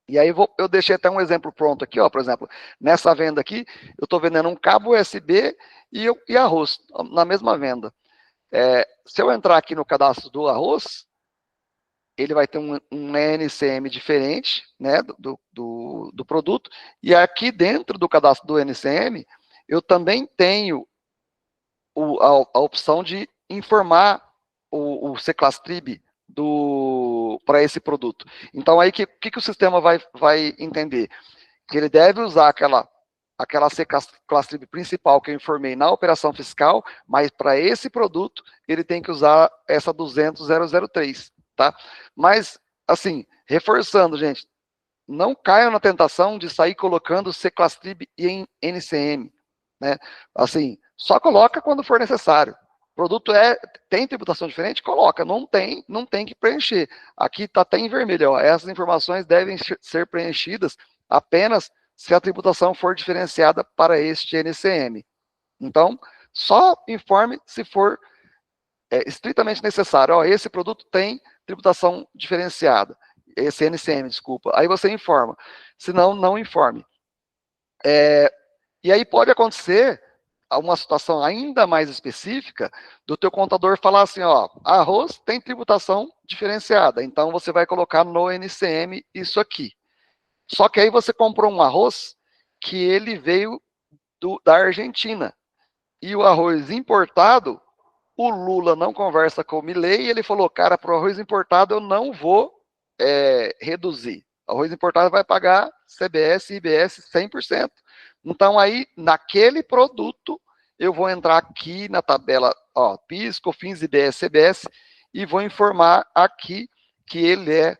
E aí eu deixei até um exemplo pronto aqui, ó, por exemplo, nessa venda aqui, eu estou vendendo um cabo USB e arroz, na mesma venda. Se eu entrar aqui no cadastro do arroz, ele vai ter um NCM diferente, né, do produto, e aqui dentro do cadastro do NCM, eu também tenho a opção de informar o Seclastrib para esse produto. Então, aí, o que o sistema vai entender? Que ele deve usar aquela Seclastrib principal que eu informei na operação fiscal, mas para esse produto, ele tem que usar essa 200.003, tá? Mas, assim, reforçando, gente, não caiam na tentação de sair colocando Seclastrib em NCM, né? Assim, só coloca quando for necessário. O produto tem tributação diferente? Coloca. Não tem que preencher. Aqui está até em vermelho, ó. Essas informações devem ser preenchidas apenas se a tributação for diferenciada para este NCM. Então, só informe se for estritamente necessário. Ó, esse produto tem tributação diferenciada. Esse NCM, desculpa. Aí você informa. Se não, não informe. E aí pode acontecer uma situação ainda mais específica do teu contador falar assim, ó, arroz tem tributação diferenciada, então você vai colocar no NCM isso aqui. Só que aí você comprou um arroz que ele veio da Argentina. E o arroz importado, o Lula não conversa com o Milei e ele falou, cara, para o arroz importado eu não vou reduzir. O arroz importado vai pagar CBS e IBS 100%. Então, aí, naquele produto, eu vou entrar aqui na tabela, ó, PIS, COFINS, IBS, CBS, e vou informar aqui que ele é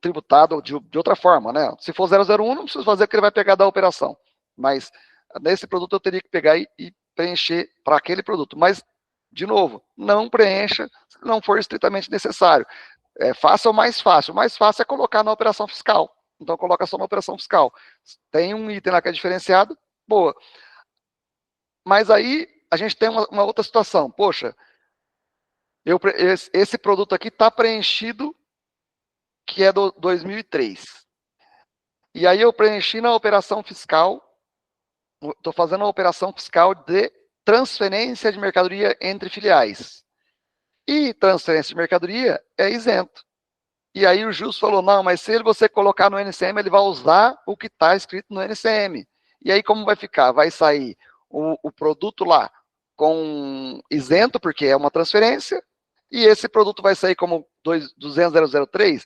tributado de outra forma, né? Se for 001, não preciso fazer, porque ele vai pegar da operação. Mas, nesse produto, eu teria que pegar e preencher para aquele produto. Mas, de novo, não preencha se não for estritamente necessário. Faça o mais fácil. O mais fácil é colocar na operação fiscal. Então, coloca só na operação fiscal. Tem um item lá que é diferenciado, boa. Mas aí, a gente tem uma outra situação. Poxa, esse produto aqui está preenchido, que é do 2003. E aí, eu preenchi na operação fiscal, estou fazendo a operação fiscal de transferência de mercadoria entre filiais. E transferência de mercadoria é isento. E aí o Jus falou, não, mas se você colocar no NCM, ele vai usar o que está escrito no NCM. E aí como vai ficar? Vai sair o produto lá com isento, porque é uma transferência, e esse produto vai sair como 200.003?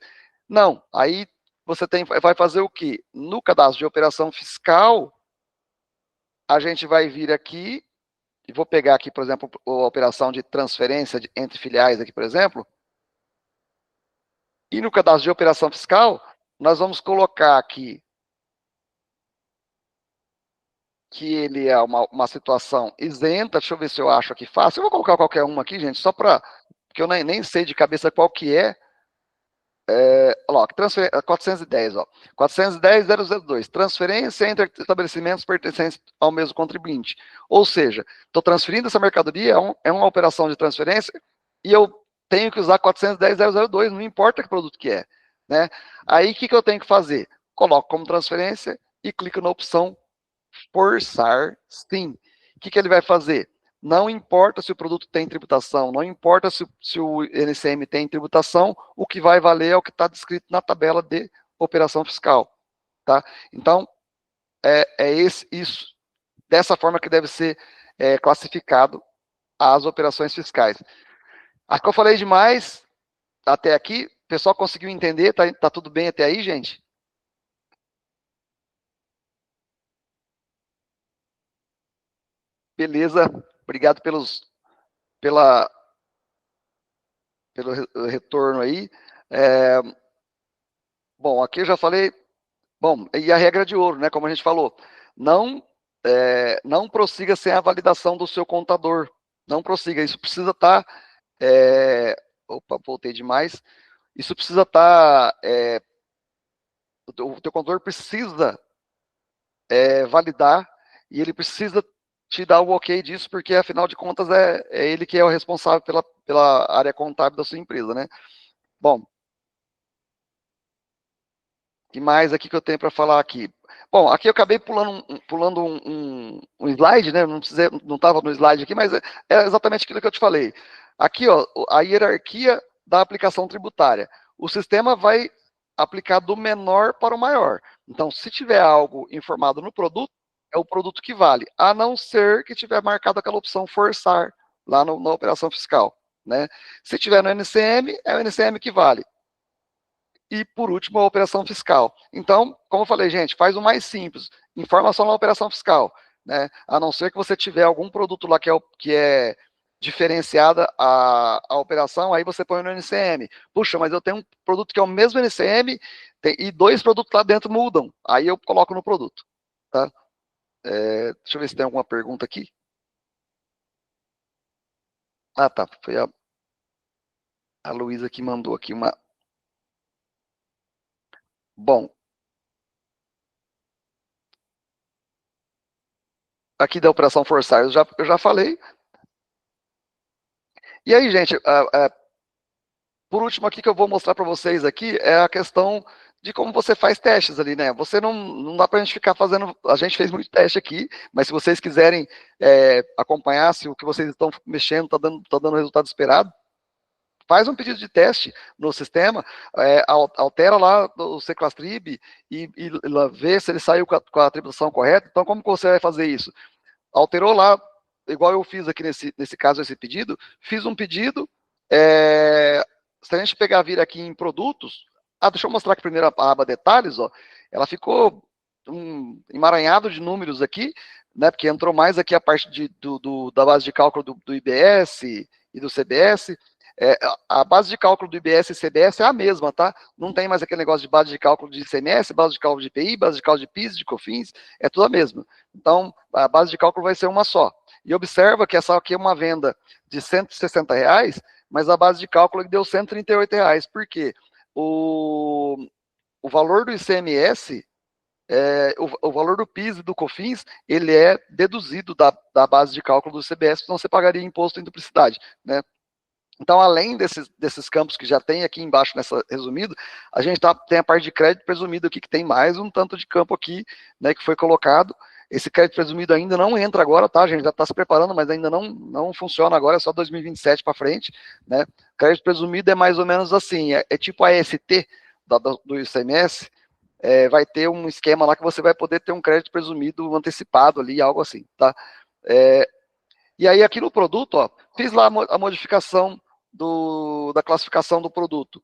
Não, aí você vai fazer o quê? No cadastro de operação fiscal, a gente vai vir aqui, e vou pegar aqui, por exemplo, a operação de transferência entre filiais aqui, por exemplo, e no cadastro de operação fiscal, nós vamos colocar aqui que ele é uma situação isenta. Deixa eu ver se eu acho aqui fácil. Eu vou colocar qualquer uma aqui, gente, só para... porque eu nem sei de cabeça qual que é. Olha lá, 410, ó. 410.002. Transferência entre estabelecimentos pertencentes ao mesmo contribuinte. Ou seja, estou transferindo essa mercadoria, é uma operação de transferência, e eu tenho que usar 410.002, não importa que produto que é, né? Aí, o que eu tenho que fazer? Coloco como transferência e clico na opção forçar sim. O que ele vai fazer? Não importa se o produto tem tributação, não importa se o NCM tem tributação, o que vai valer é o que está descrito na tabela de operação fiscal, tá? Então, isso, dessa forma que deve ser classificado as operações fiscais. Acho que eu falei demais até aqui. O pessoal conseguiu entender? Tá tudo bem até aí, gente? Beleza. Obrigado pelo retorno aí. Bom, aqui eu já falei. Bom, e a regra de ouro, né? Como a gente falou, não não prossiga sem a validação do seu contador. Não prossiga. Isso precisa estar. Opa, voltei demais. Isso precisa estar. O teu contador precisa validar e ele precisa te dar o ok disso, porque afinal de contas é ele que é o responsável pela área contábil da sua empresa, né? Bom, que mais aqui que eu tenho para falar aqui? Bom, aqui eu acabei pulando um slide, né? Não estava no slide aqui, mas é exatamente aquilo que eu te falei. Aqui, ó, a hierarquia da aplicação tributária. O sistema vai aplicar do menor para o maior. Então, se tiver algo informado no produto, é o produto que vale, a não ser que tiver marcado aquela opção forçar lá na operação fiscal, né? Se tiver no NCM, é o NCM que vale. E, por último, a operação fiscal. Então, como eu falei, gente, faz o mais simples. Informa só na operação fiscal. Né? A não ser que você tiver algum produto lá que é diferenciada a operação, aí você põe no NCM. Puxa, mas eu tenho um produto que é o mesmo NCM e 2 produtos lá dentro mudam. Aí eu coloco no produto. Tá? Deixa eu ver se tem alguma pergunta aqui. Ah, tá. Foi a Luísa que mandou aqui uma. Bom, aqui da operação forçar, eu já falei. E aí, gente, por último aqui que eu vou mostrar para vocês aqui é a questão de como você faz testes ali, né? Você não dá para a gente ficar fazendo, a gente fez muito teste aqui, mas se vocês quiserem acompanhar se o que vocês estão mexendo tá dando o resultado esperado, faz um pedido de teste no sistema, altera lá o Seclastrib e vê se ele saiu com a tributação correta. Então, como que você vai fazer isso? Alterou lá, igual eu fiz aqui nesse caso, esse pedido, fiz um pedido, se a gente pegar, vir aqui em produtos, deixa eu mostrar aqui primeiro a aba detalhes, ó, ela ficou emaranhado de números aqui, né, porque entrou mais aqui a parte da base de cálculo do IBS e do CBS. A base de cálculo do IBS e CBS é a mesma, tá? Não tem mais aquele negócio de base de cálculo de ICMS, base de cálculo de IPI, base de cálculo de PIS, de COFINS, é tudo a mesma. Então, a base de cálculo vai ser uma só. E observa que essa aqui é uma venda de R$160, mas a base de cálculo deu R$138. Por quê? O valor do ICMS, o valor do PIS e do COFINS, ele é deduzido da base de cálculo do CBS, senão você pagaria imposto em duplicidade, né? Então, além desses campos que já tem aqui embaixo nessa resumido, a gente tem a parte de crédito presumido aqui, que tem mais um tanto de campo aqui, né, que foi colocado. Esse crédito presumido ainda não entra agora, tá? A gente já está se preparando, mas ainda não funciona agora, é só 2027 para frente, né? Crédito presumido é mais ou menos assim, é tipo a AST do ICMS, vai ter um esquema lá que você vai poder ter um crédito presumido antecipado ali, algo assim, tá? E aí aqui no produto, ó, fiz lá a modificação da classificação do produto.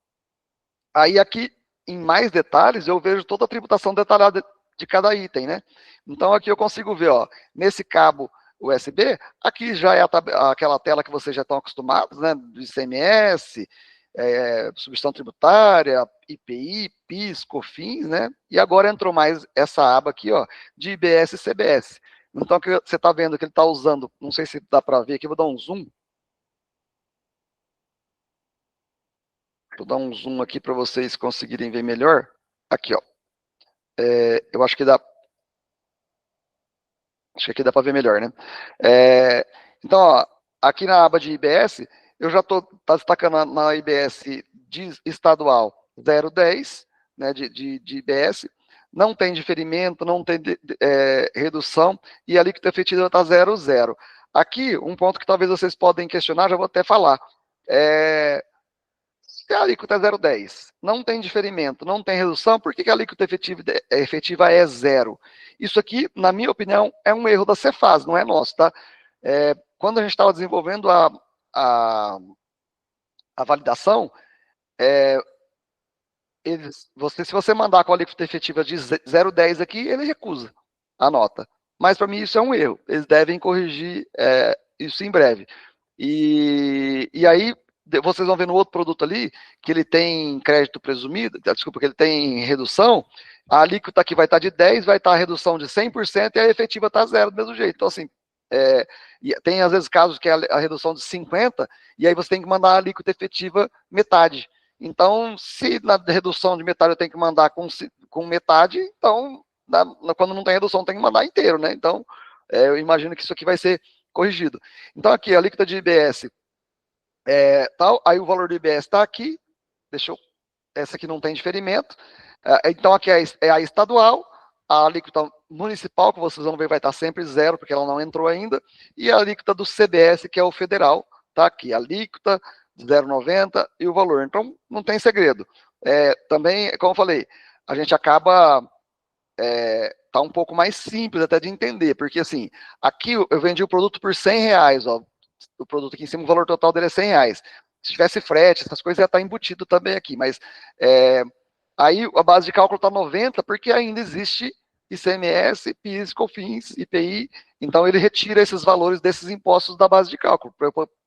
Aí aqui, em mais detalhes, eu vejo toda a tributação detalhada de cada item, né? Então aqui eu consigo ver, ó, nesse cabo USB, aqui já é aquela tela que vocês já estão acostumados, né? Do ICMS, substituição tributária, IPI, PIS, COFINS, né? E agora entrou mais essa aba aqui, ó, de IBS e CBS. Então, que você está vendo que ele está usando, não sei se dá para ver aqui, vou dar um zoom. Vou dar um zoom aqui para vocês conseguirem ver melhor. Aqui, ó. Eu acho que dá. Acho que aqui dá para ver melhor, né? Então, ó, aqui na aba de IBS, eu já estou destacando na IBS estadual 0,10, né, de IBS. Não tem diferimento, não tem redução, e a alíquota efetiva está 0,0. Aqui, um ponto que talvez vocês podem questionar, já vou até falar. Se a alíquota é 0,10, não tem diferimento, não tem redução, por que a alíquota efetiva é 0? Isso aqui, na minha opinião, é um erro da Cefaz, não é nosso, tá? Quando a gente estava desenvolvendo a validação, se você mandar com a alíquota efetiva de 0,10 aqui, ele recusa a nota. Mas para mim isso é um erro. Eles devem corrigir isso em breve. E aí vocês vão ver no outro produto ali que ele tem crédito presumido, desculpa, que ele tem redução. A alíquota aqui vai estar de 10, vai estar a redução de 100% e a efetiva está zero do mesmo jeito. Então, assim, tem às vezes casos que é a redução de 50%, e aí você tem que mandar a alíquota efetiva metade. Então, se na redução de metade eu tenho que mandar com metade, então, quando não tem redução, tem que mandar inteiro, né? Então, eu imagino que isso aqui vai ser corrigido. Então, aqui, a alíquota de IBS tal, aí o valor do IBS está aqui, essa aqui não tem diferimento. Então, aqui é a estadual, a alíquota municipal, que vocês vão ver, vai estar sempre zero, porque ela não entrou ainda, e a alíquota do CBS, que é o federal, tá aqui, a alíquota de 0,90 e o valor. Então, não tem segredo. Também, como eu falei, a gente acaba tá um pouco mais simples até de entender, porque assim, aqui eu vendi o produto por R$100, ó, o produto aqui em cima, o valor total dele é R$100. Se tivesse frete, essas coisas já tá embutido também aqui, mas aí a base de cálculo está 90, porque ainda existe ICMS, PIS, COFINS, IPI, então ele retira esses valores desses impostos da base de cálculo,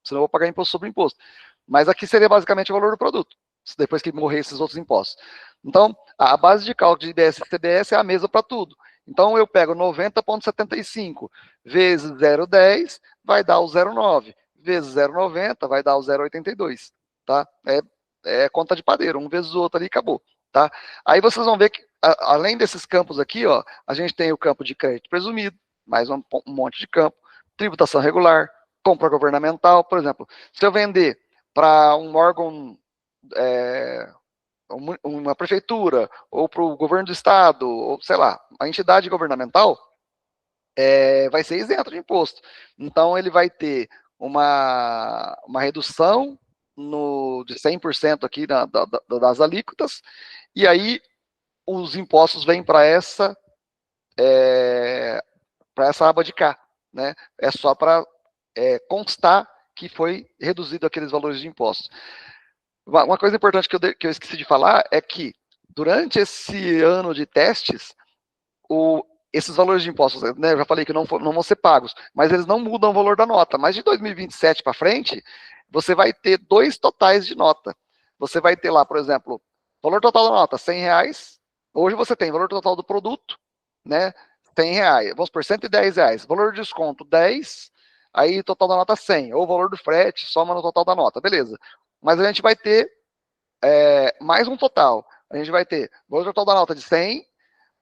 senão eu vou pagar imposto sobre imposto. Mas aqui seria basicamente o valor do produto, depois que morrer esses outros impostos. Então, a base de cálculo de IBS e CBS é a mesma para tudo. Então, eu pego 90,75 vezes 0,10, vai dar o 0,9. Vezes 0,90, vai dar o 0,82. Tá? É conta de padeiro, um vezes o outro ali, acabou. Tá? Aí vocês vão ver que, além desses campos aqui, ó, a gente tem o campo de crédito presumido, mais um monte de campo, tributação regular, compra governamental, por exemplo, se eu vender para um órgão, uma prefeitura, ou para o governo do estado, ou sei lá, a entidade governamental, vai ser isento de imposto. Então, ele vai ter uma redução de 100% aqui das alíquotas, e aí os impostos vêm para essa aba de cá, né? É só para constar que foi reduzido aqueles valores de impostos. Uma coisa importante que eu esqueci de falar é que durante esse ano de testes, esses valores de impostos, né, eu já falei que não vão ser pagos, mas eles não mudam o valor da nota. Mas de 2027 para frente, você vai ter 2 totais de nota. Você vai ter lá, por exemplo, valor total da nota, R$100. Hoje você tem valor total do produto, né, R$100. Vamos por R$110. Valor de desconto, 10. Aí total da nota, 100. Ou valor do frete, soma no total da nota. Beleza. Mas a gente vai ter mais um total. A gente vai ter valor total da nota de 100,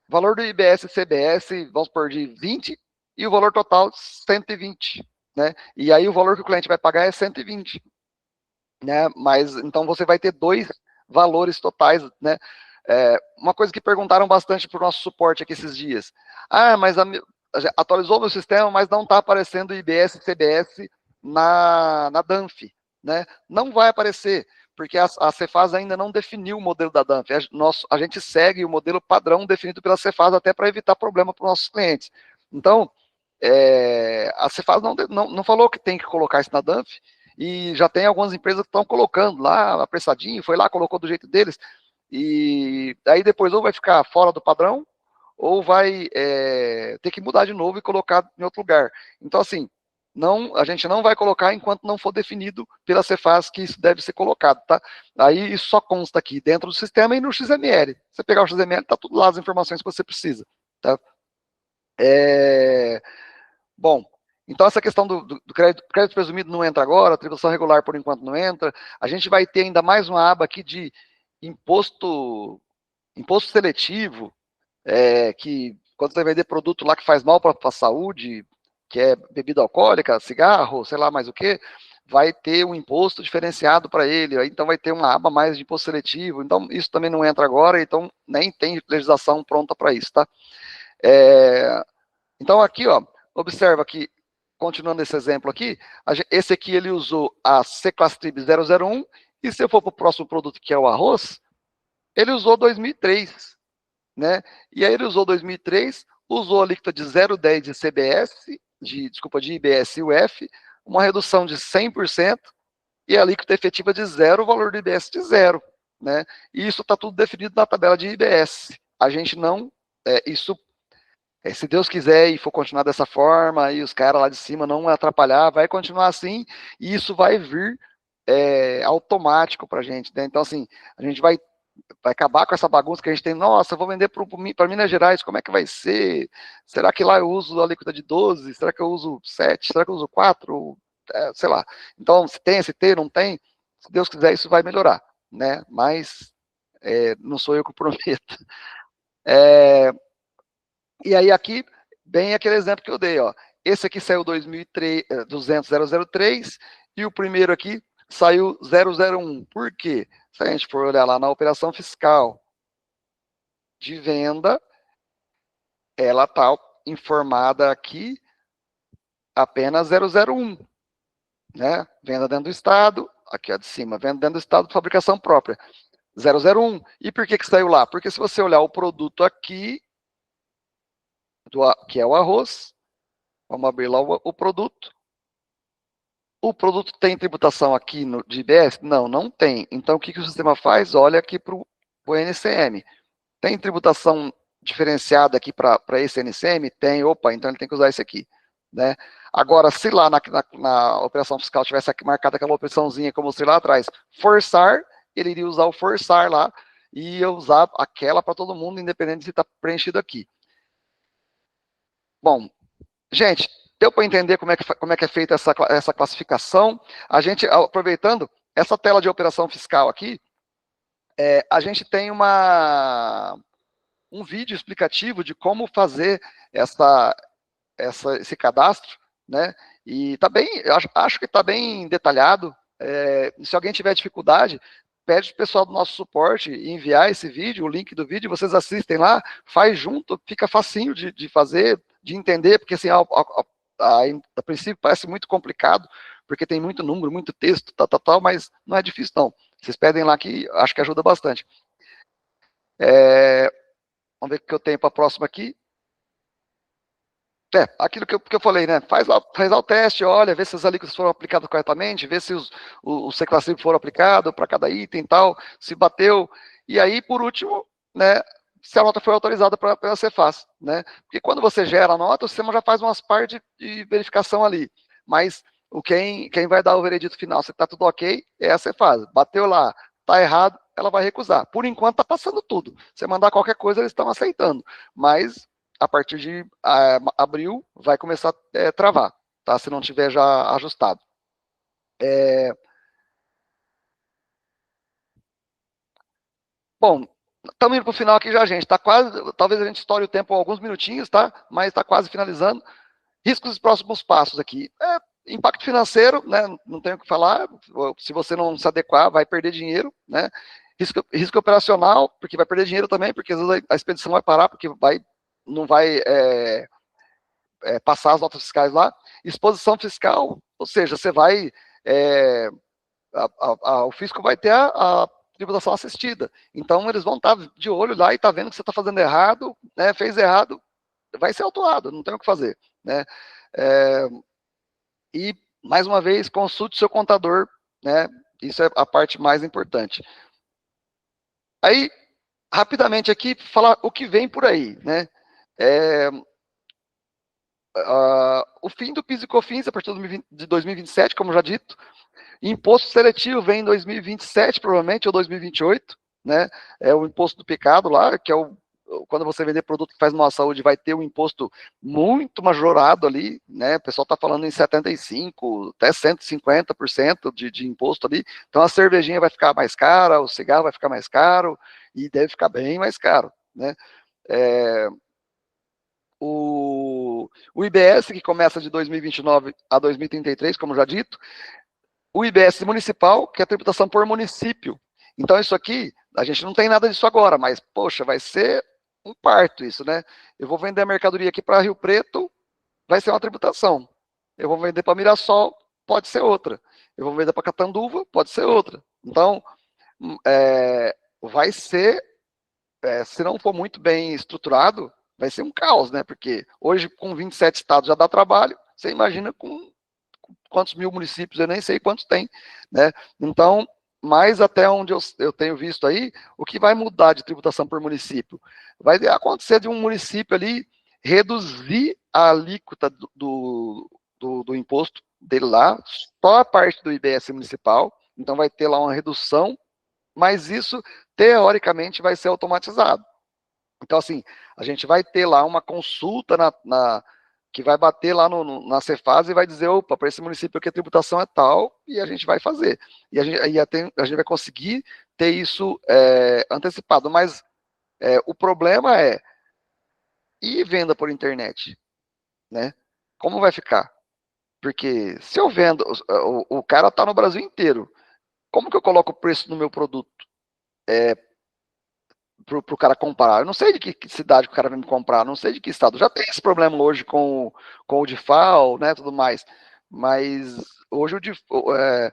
valor do IBS e CBS, vamos por de 20, e o valor total 120, né? E aí o valor que o cliente vai pagar é 120, né? Mas então você vai ter 2 valores totais, né? Uma coisa que perguntaram bastante para o nosso suporte aqui esses dias. Mas atualizou o meu sistema, mas não está aparecendo IBS e CBS na DANF, né? Não vai aparecer, porque a Cefaz ainda não definiu o modelo da DANF. A gente segue o modelo padrão definido pela Cefaz até para evitar problema para os nossos clientes. Então, a Cefaz não falou que tem que colocar isso na DANF, e já tem algumas empresas que estão colocando lá, apressadinho, foi lá, colocou do jeito deles, e aí depois ou vai ficar fora do padrão, ou vai ter que mudar de novo e colocar em outro lugar. Então, assim, a gente não vai colocar enquanto não for definido pela Cefaz que isso deve ser colocado, tá? Aí isso só consta aqui dentro do sistema e no XML. Você pegar o XML, tá tudo lá as informações que você precisa, tá? Bom, então essa questão do crédito presumido não entra agora, a tributação regular por enquanto não entra. A gente vai ter ainda mais uma aba aqui de imposto seletivo, que quando você vender produto lá que faz mal para a saúde, que é bebida alcoólica, cigarro, sei lá mais o que, vai ter um imposto diferenciado para ele, então vai ter uma aba mais de imposto seletivo, então isso também não entra agora, então nem tem legislação pronta para isso, tá? Então aqui, ó, observa que, continuando esse exemplo aqui, esse aqui ele usou a C-Class-Trib 001, e se eu for para o próximo produto, que é o arroz, ele usou 2003, né? E aí ele usou 2003, usou a alíquota de 0,10 de CBS, de IBS e UF, uma redução de 100%, e a alíquota efetiva de zero, o valor do IBS de zero, né? E isso está tudo definido na tabela de IBS. A gente não, se Deus quiser e for continuar dessa forma, e os caras lá de cima não atrapalhar, vai continuar assim, e isso vai vir automático para a gente, né? Então, assim, a gente vai acabar com essa bagunça que a gente tem. Nossa, eu vou vender para Minas Gerais, como é que vai ser? Será que lá eu uso a alíquota de 12? Será que eu uso 7? Será que eu uso 4? Sei lá. Então, se tem, se tem, não tem, se Deus quiser, isso vai melhorar, né? Mas não sou eu que prometo. E aí aqui, bem aquele exemplo que eu dei, ó. Esse aqui saiu 200.003 e o primeiro aqui saiu 001. Por quê? Se a gente for olhar lá na operação fiscal de venda, ela está informada aqui apenas 001, né? Venda dentro do estado, aqui ó, de cima, venda dentro do estado de fabricação própria, 001. E por que saiu lá? Porque se você olhar o produto aqui, que é o arroz, vamos abrir lá o produto. O produto tem tributação aqui de IBS? Não, não tem. Então, o que o sistema faz? Olha aqui para o NCM. Tem tributação diferenciada aqui para esse NCM? Tem. Opa, então ele tem que usar esse aqui, né? Agora, se lá na operação fiscal tivesse aqui marcada aquela opçãozinha, como eu mostrei lá atrás, forçar, ele iria usar o forçar lá e ia usar aquela para todo mundo, independente se está preenchido aqui. Bom, gente, deu para entender como é que é feita essa classificação? A gente, aproveitando essa tela de operação fiscal aqui, a gente tem um vídeo explicativo de como fazer esse cadastro, né? E tá bem, acho que está bem detalhado. Se alguém tiver dificuldade, pede para o pessoal do nosso suporte enviar esse vídeo, o link do vídeo, vocês assistem lá, faz junto, fica facinho de fazer, de entender, porque assim, a princípio parece muito complicado, porque tem muito número, muito texto, tal, mas não é difícil não. Vocês pedem lá que acho que ajuda bastante. Vamos ver o que eu tenho para a próxima aqui. Aquilo que eu falei, né? Faz lá o teste, olha, vê se as alíquotas foram aplicadas corretamente, vê se os seclassivos foram aplicados para cada item e tal, se bateu. E aí, por último, né, se a nota foi autorizada pela Cefaz, né? Porque quando você gera a nota, o sistema já faz umas partes de verificação ali. Mas quem vai dar o veredito final, se está tudo ok, é a Cefaz. Bateu lá, está errado, ela vai recusar. Por enquanto, está passando tudo. Você mandar qualquer coisa, eles estão aceitando. Mas a partir de abril, vai começar a travar, tá? Se não tiver já ajustado. Bom, estamos indo para o final aqui já, gente. Tá quase, talvez a gente estoure o tempo alguns minutinhos, tá? Mas está quase finalizando. Riscos e próximos passos aqui. Impacto financeiro, né? Não tenho o que falar. Se você não se adequar, vai perder dinheiro, né? Risco operacional, porque vai perder dinheiro também, porque às vezes a expedição vai parar, porque não vai passar as notas fiscais lá. Exposição fiscal, ou seja, você vai. O fisco vai ter a tributação assistida. Então, eles vão estar de olho lá e tá vendo que você está fazendo errado, né? Fez errado, vai ser autuado, não tem o que fazer, né? E, mais uma vez, consulte seu contador, né? Isso é a parte mais importante. Aí, rapidamente aqui, falar o que vem por aí, né? O fim do PIS e COFINS a partir de 2027, como já dito. Imposto seletivo vem em 2027, provavelmente, ou 2028, né? É o imposto do pecado lá, que é quando você vender produto que faz mal à saúde, vai ter um imposto muito majorado ali, né? O pessoal está falando em 75%, até 150% de imposto ali. Então a cervejinha vai ficar mais cara, o cigarro vai ficar mais caro, e deve ficar bem mais caro, né? O IBS, que começa de 2029 a 2033, como já dito, o IBS municipal, que é a tributação por município. Então, isso aqui, a gente não tem nada disso agora, mas, poxa, vai ser um parto isso, né? Eu vou vender a mercadoria aqui para Rio Preto, vai ser uma tributação. Eu vou vender para Mirassol, pode ser outra. Eu vou vender para Catanduva, pode ser outra. Então, vai ser, se não for muito bem estruturado, vai ser um caos, né? Porque hoje, com 27 estados já dá trabalho, você imagina com quantos mil municípios, eu nem sei quantos tem, né? Então, mas até onde eu tenho visto aí, o que vai mudar de tributação por município? Vai acontecer de um município ali reduzir a alíquota do imposto dele lá, só a parte do IBS municipal, então vai ter lá uma redução, mas isso, teoricamente, vai ser automatizado. Então, assim, a gente vai ter lá uma consulta que vai bater lá na Cefaz e vai dizer, opa, para esse município aqui a tributação é tal, e a gente vai fazer. E a gente vai conseguir ter isso antecipado. Mas o problema e venda por internet, né? Como vai ficar? Porque se eu vendo, o cara está no Brasil inteiro, como que eu coloco o preço no meu produto? Para o cara comprar. Eu não sei de que cidade que o cara vai me comprar, não sei de que estado. Já tem esse problema hoje com o DIFAL, né, tudo mais. Mas hoje hoje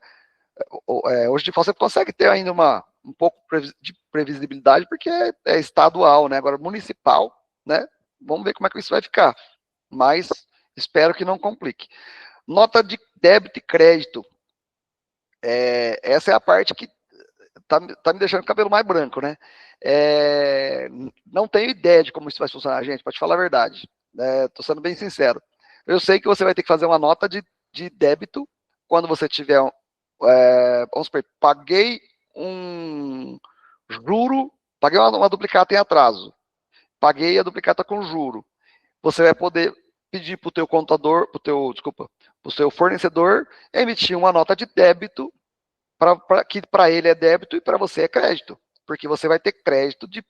o DIFAL você consegue ter ainda um pouco de previsibilidade, porque é estadual, né? Agora, municipal, né? Vamos ver como é que isso vai ficar. Mas espero que não complique. Nota de débito e crédito. Essa é a parte que tá me deixando o cabelo mais branco, né? Não tenho ideia de como isso vai funcionar, gente, para te falar a verdade. Tô sendo bem sincero. Eu sei que você vai ter que fazer uma nota de débito quando você tiver, vamos supor, paguei um juro, paguei uma duplicata em atraso, paguei a duplicata com juro. Você vai poder pedir para o teu contador, para o seu fornecedor emitir uma nota de débito que para ele é débito e para você é crédito, porque você vai ter crédito de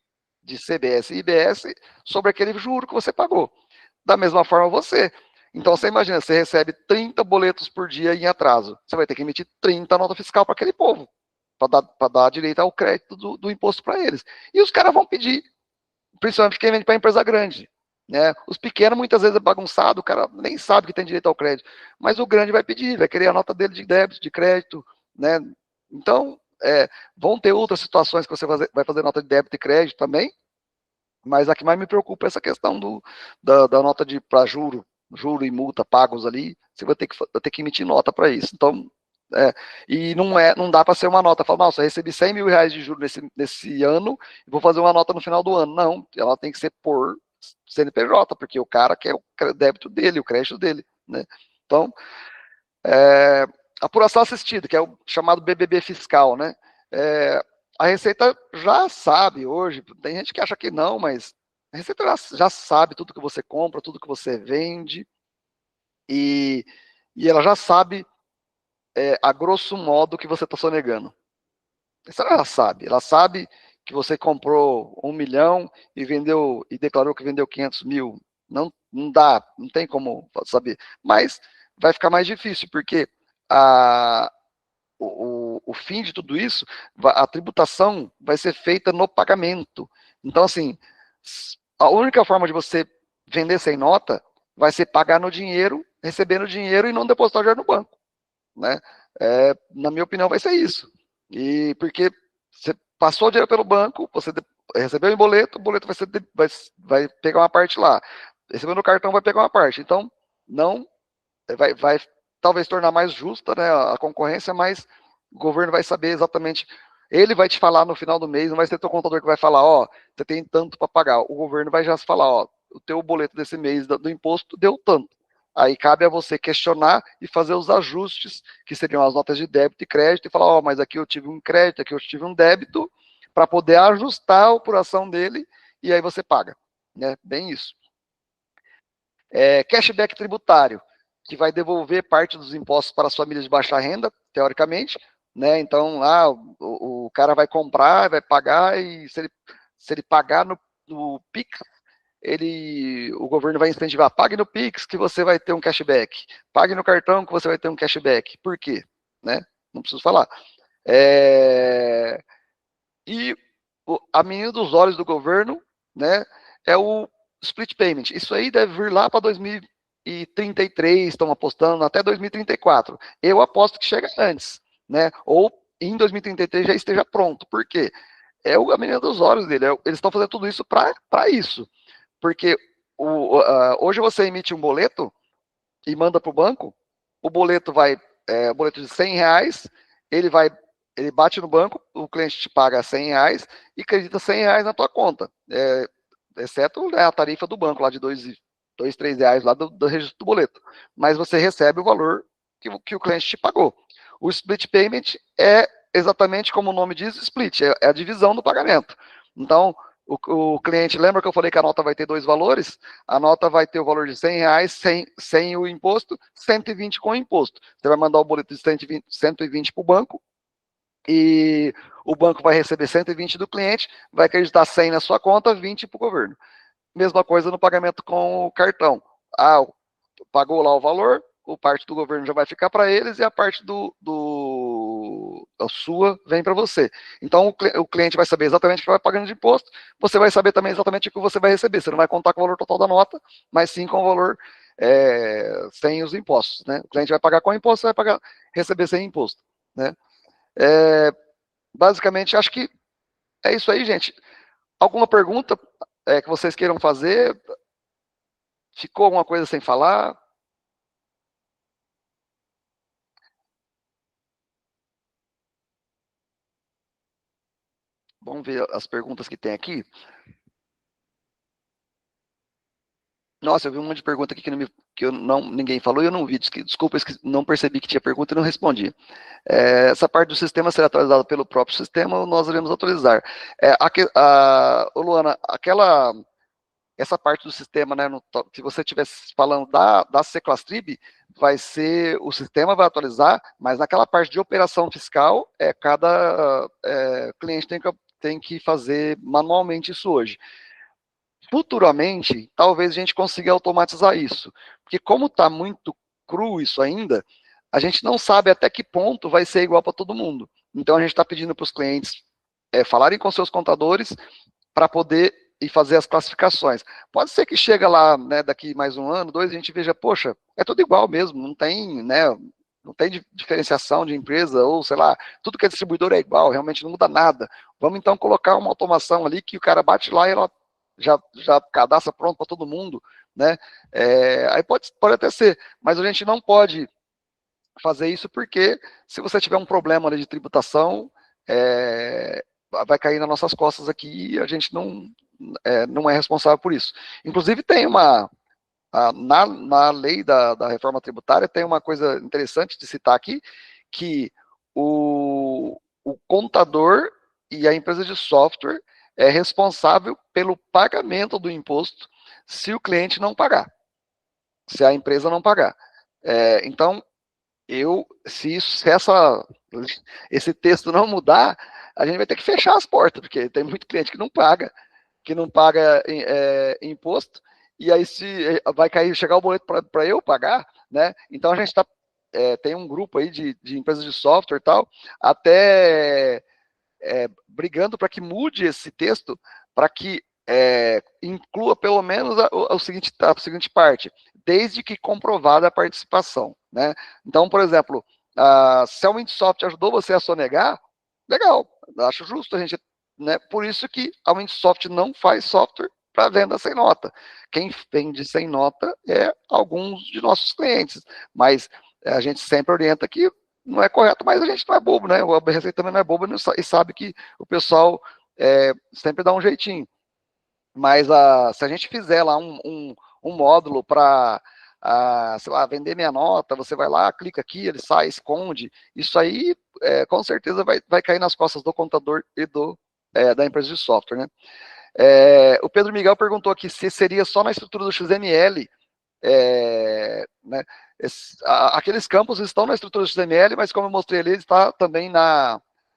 CBS e IBS sobre aquele juro que você pagou. Da mesma forma você. Então você imagina, você recebe 30 boletos por dia em atraso, você vai ter que emitir 30 notas fiscal para aquele povo, para dar direito ao crédito do imposto para eles. E os caras vão pedir, principalmente quem vende para empresa grande. Né? Os pequenos muitas vezes é bagunçado, o cara nem sabe que tem direito ao crédito, mas o grande vai pedir, vai querer a nota dele de débito, de crédito, né? Então, vão ter outras situações que você vai fazer nota de débito e crédito também, mas a que mais me preocupa é essa questão da nota para juro e multa pagos ali, você vai ter que emitir nota para isso. Então, e não dá para ser uma nota, falar, nossa, eu recebi 100 mil reais de juros nesse ano, vou fazer uma nota no final do ano. Não, ela tem que ser por CNPJ, porque o cara quer o débito dele, o crédito dele, né? Então, apuração assistida, que é o chamado BBB fiscal, né? A Receita já sabe hoje, tem gente que acha que não, mas a Receita já sabe tudo que você compra, tudo que você vende, e ela já sabe, a grosso modo, o que você está sonegando. Isso ela sabe que você comprou 1 milhão e declarou que vendeu 500 mil. Não dá, não tem como saber. Mas vai ficar mais difícil, porque o fim de tudo isso, a tributação vai ser feita no pagamento. Então, assim, a única forma de você vender sem nota vai ser pagar no dinheiro, receber no dinheiro e não depositar o dinheiro no banco, né? Na minha opinião, vai ser isso. E porque você passou o dinheiro pelo banco, você recebeu em boleto, o boleto vai pegar uma parte lá. Recebeu no cartão, vai pegar uma parte. Então, não vai talvez tornar mais justa, né, a concorrência, mas o governo vai saber exatamente. Ele vai te falar no final do mês, não vai ser teu contador que vai falar, ó, você tem tanto para pagar. O governo vai já falar, ó, o teu boleto desse mês do imposto deu tanto. Aí cabe a você questionar e fazer os ajustes, que seriam as notas de débito e crédito, e falar, ó, mas aqui eu tive um crédito, aqui eu tive um débito, para poder ajustar a apuração dele, e aí você paga. Né? Bem isso. Cashback tributário, que vai devolver parte dos impostos para as famílias de baixa renda, teoricamente, né? Então, lá o cara vai comprar, vai pagar, e se ele pagar no Pix, o governo vai incentivar, pague no Pix que você vai ter um cashback, pague no cartão que você vai ter um cashback. Por quê? Né? Não preciso falar. E a menina dos olhos do governo, né, é o split payment. Isso aí deve vir lá para 2033, estão apostando até 2034. Eu aposto que chega antes, né? Ou em 2033 já esteja pronto. Por quê? A menina dos olhos dele. Eles estão fazendo tudo isso para isso. Porque hoje você emite um boleto e manda para o banco, o boleto o boleto de R$100, ele bate no banco, o cliente te paga R$100 e acredita R$100 na tua conta, exceto, né, a tarifa do banco lá de R$2, R$3 lá do registro do boleto, mas você recebe o valor que o cliente te pagou. O split payment é exatamente como o nome diz, split, é a divisão do pagamento. Então, o cliente, lembra que eu falei que a nota vai ter dois valores? A nota vai ter o valor de R$100 sem o imposto, 120 com o imposto. Você vai mandar o boleto de 120 para o banco, e o banco vai receber 120 do cliente, vai acreditar 100 na sua conta, 20 para o governo. Mesma coisa no pagamento com o cartão. Pagou lá o valor, a parte do governo já vai ficar para eles e a parte a sua vem para você. Então o cliente vai saber exatamente o que vai pagando de imposto, você vai saber também exatamente o que você vai receber. Você não vai contar com o valor total da nota, mas sim com o valor sem os impostos, né? O cliente vai pagar com imposto, você vai receber sem imposto, né? Basicamente, acho que é isso aí, gente. Alguma pergunta que vocês queiram fazer? Ficou alguma coisa sem falar? Vamos ver as perguntas que tem aqui. Nossa, eu vi um monte de pergunta aqui que ninguém falou e eu não vi. Desculpa, não percebi que tinha pergunta e não respondi. Essa parte do sistema será atualizada pelo próprio sistema ou nós iremos atualizar? Luana, essa parte do sistema, né, se você estivesse falando da Seclastrib, o sistema vai atualizar, mas naquela parte de operação fiscal, cada cliente tem que fazer manualmente isso hoje. Futuramente, talvez a gente consiga automatizar isso, porque como está muito cru isso ainda, a gente não sabe até que ponto vai ser igual para todo mundo. Então a gente está pedindo para os clientes falarem com seus contadores para poder ir fazer as classificações. Pode ser que chega lá, né, daqui mais um ano, dois, a gente veja, poxa, é tudo igual mesmo, não tem, né, não tem diferenciação de empresa, ou sei lá, tudo que é distribuidor é igual, realmente não muda nada. Vamos então colocar uma automação ali que o cara bate lá e ela já cadastra pronto para todo mundo, né? Aí pode até ser, mas a gente não pode fazer isso porque se você tiver um problema ali de tributação, vai cair nas nossas costas aqui e a gente não é responsável por isso. Inclusive tem na lei da reforma tributária tem uma coisa interessante de citar aqui, que o contador e a empresa de software é responsável pelo pagamento do imposto se o cliente não pagar, se a empresa não pagar. Então, se esse texto não mudar, a gente vai ter que fechar as portas, porque tem muito cliente que não paga imposto, e aí se vai chegar o boleto para eu pagar, né? Então a gente tem um grupo aí de empresas de software e tal, até brigando para que mude esse texto, para que inclua pelo menos a seguinte parte, desde que comprovada a participação, né? Então, por exemplo, se a Windsoft ajudou você a sonegar, legal, acho justo a gente, né? Por isso que a Windsoft não faz software para venda sem nota. Quem vende sem nota é alguns de nossos clientes, mas a gente sempre orienta que não é correto, mas a gente não é bobo, né? O Receita também não é bobo e sabe que o pessoal sempre dá um jeitinho. Mas se a gente fizer lá um módulo para, sei lá, vender minha nota, você vai lá, clica aqui, ele sai, esconde, isso aí com certeza vai cair nas costas do contador e da empresa de software, né? O Pedro Miguel perguntou aqui se seria só na estrutura do XML, né? Aqueles campos estão na estrutura do XML, mas como eu mostrei ali, ele está também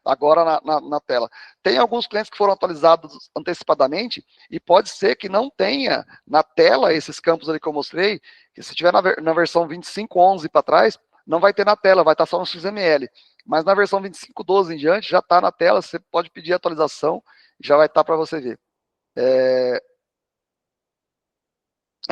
agora na tela. Tem alguns clientes que foram atualizados antecipadamente e pode ser que não tenha na tela esses campos ali que eu mostrei, que se tiver na versão 25.11 para trás, não vai ter na tela, vai estar só no XML. Mas na versão 25.12 em diante, já está na tela, você pode pedir atualização, já vai estar para você ver.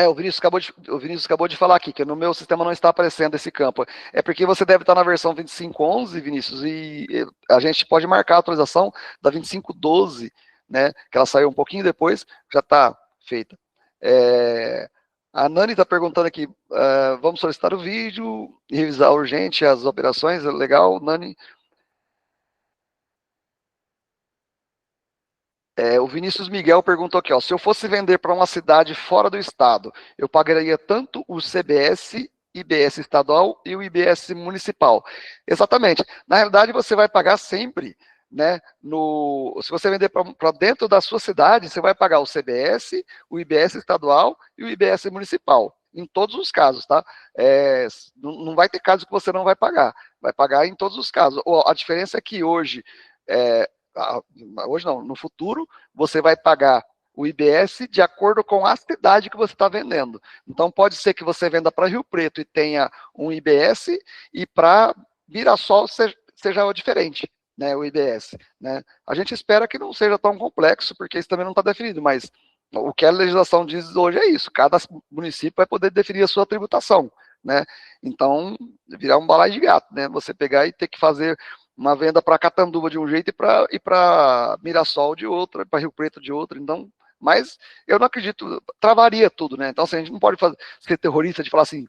O Vinícius acabou de falar aqui, que no meu sistema não está aparecendo esse campo. É porque você deve estar na versão 25.11, Vinícius, e a gente pode marcar a atualização da 25.12, né? Que ela saiu um pouquinho depois, já está feita. A Nani está perguntando aqui, vamos solicitar o vídeo e revisar urgente as operações, legal, Nani. O Vinícius Miguel perguntou aqui, ó, se eu fosse vender para uma cidade fora do estado, eu pagaria tanto o CBS, IBS estadual e o IBS municipal. Exatamente. Na realidade, você vai pagar sempre, né? Se você vender para dentro da sua cidade, você vai pagar o CBS, o IBS estadual e o IBS municipal. Em todos os casos, tá? Não vai ter caso que você não vai pagar. Vai pagar em todos os casos. A diferença é que hoje, hoje não, no futuro, você vai pagar o IBS de acordo com a cidade que você está vendendo. Então, pode ser que você venda para Rio Preto e tenha um IBS, e para Mirassol seja diferente, né, o IBS. Né? A gente espera que não seja tão complexo, porque isso também não está definido, mas o que a legislação diz hoje é isso, cada município vai poder definir a sua tributação. Né? Então, virar um balaio de gato, né? Você pegar e ter que fazer uma venda para Catanduva de um jeito e para Mirassol de outra, para Rio Preto de outra. Então, mas eu não acredito, travaria tudo, né? Então, assim, a gente não pode ser terrorista de falar assim,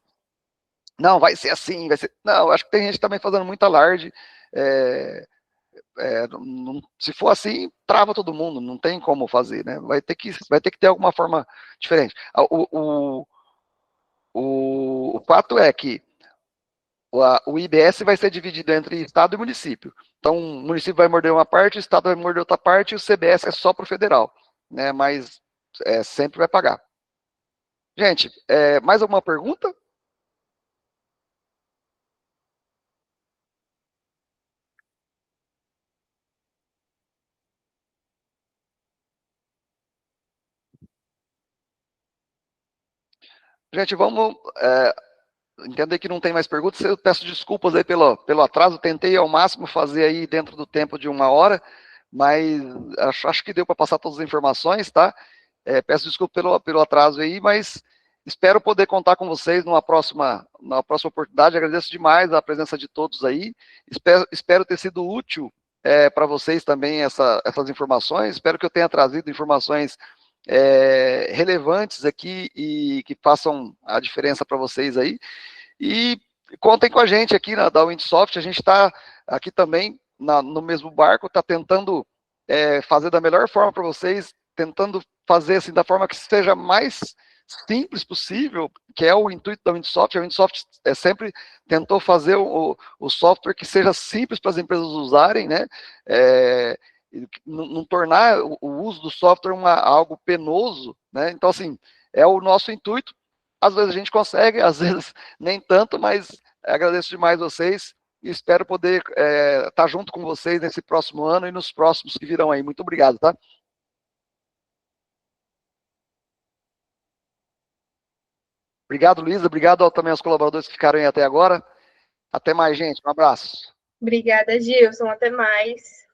não, vai ser assim, vai ser. Não, acho que tem gente também fazendo muito alarde. Se for assim, trava todo mundo, não tem como fazer, né? Vai ter que ter alguma forma diferente. O fato é que o IBS vai ser dividido entre estado e município. Então, o município vai morder uma parte, o estado vai morder outra parte, e o CBS é só para o federal, né? Mas sempre vai pagar. Gente, mais alguma pergunta? Gente, vamos entender que não tem mais perguntas. Eu peço desculpas aí pelo atraso. Tentei ao máximo fazer aí dentro do tempo de 1 hora, mas acho que deu para passar todas as informações, tá? Peço desculpa pelo atraso aí, mas espero poder contar com vocês numa próxima oportunidade. Agradeço demais a presença de todos aí. Espero ter sido útil para vocês também essas informações. Espero que eu tenha trazido informações relevantes aqui e que façam a diferença para vocês aí. E contem com a gente aqui da Windsoft. A gente está aqui também no mesmo barco, está tentando fazer da melhor forma para vocês, tentando fazer assim da forma que seja mais simples possível, que é o intuito da Windsoft. A Windsoft sempre tentou fazer o software que seja simples para as empresas usarem, né? Não tornar o uso do software algo penoso, né? Então, assim, é o nosso intuito. Às vezes a gente consegue, às vezes nem tanto, mas agradeço demais vocês e espero poder estar junto com vocês nesse próximo ano e nos próximos que virão aí. Muito obrigado, tá? Obrigado, Luísa. Obrigado também aos colaboradores que ficaram aí até agora. Até mais, gente. Um abraço. Obrigada, Gilson. Até mais.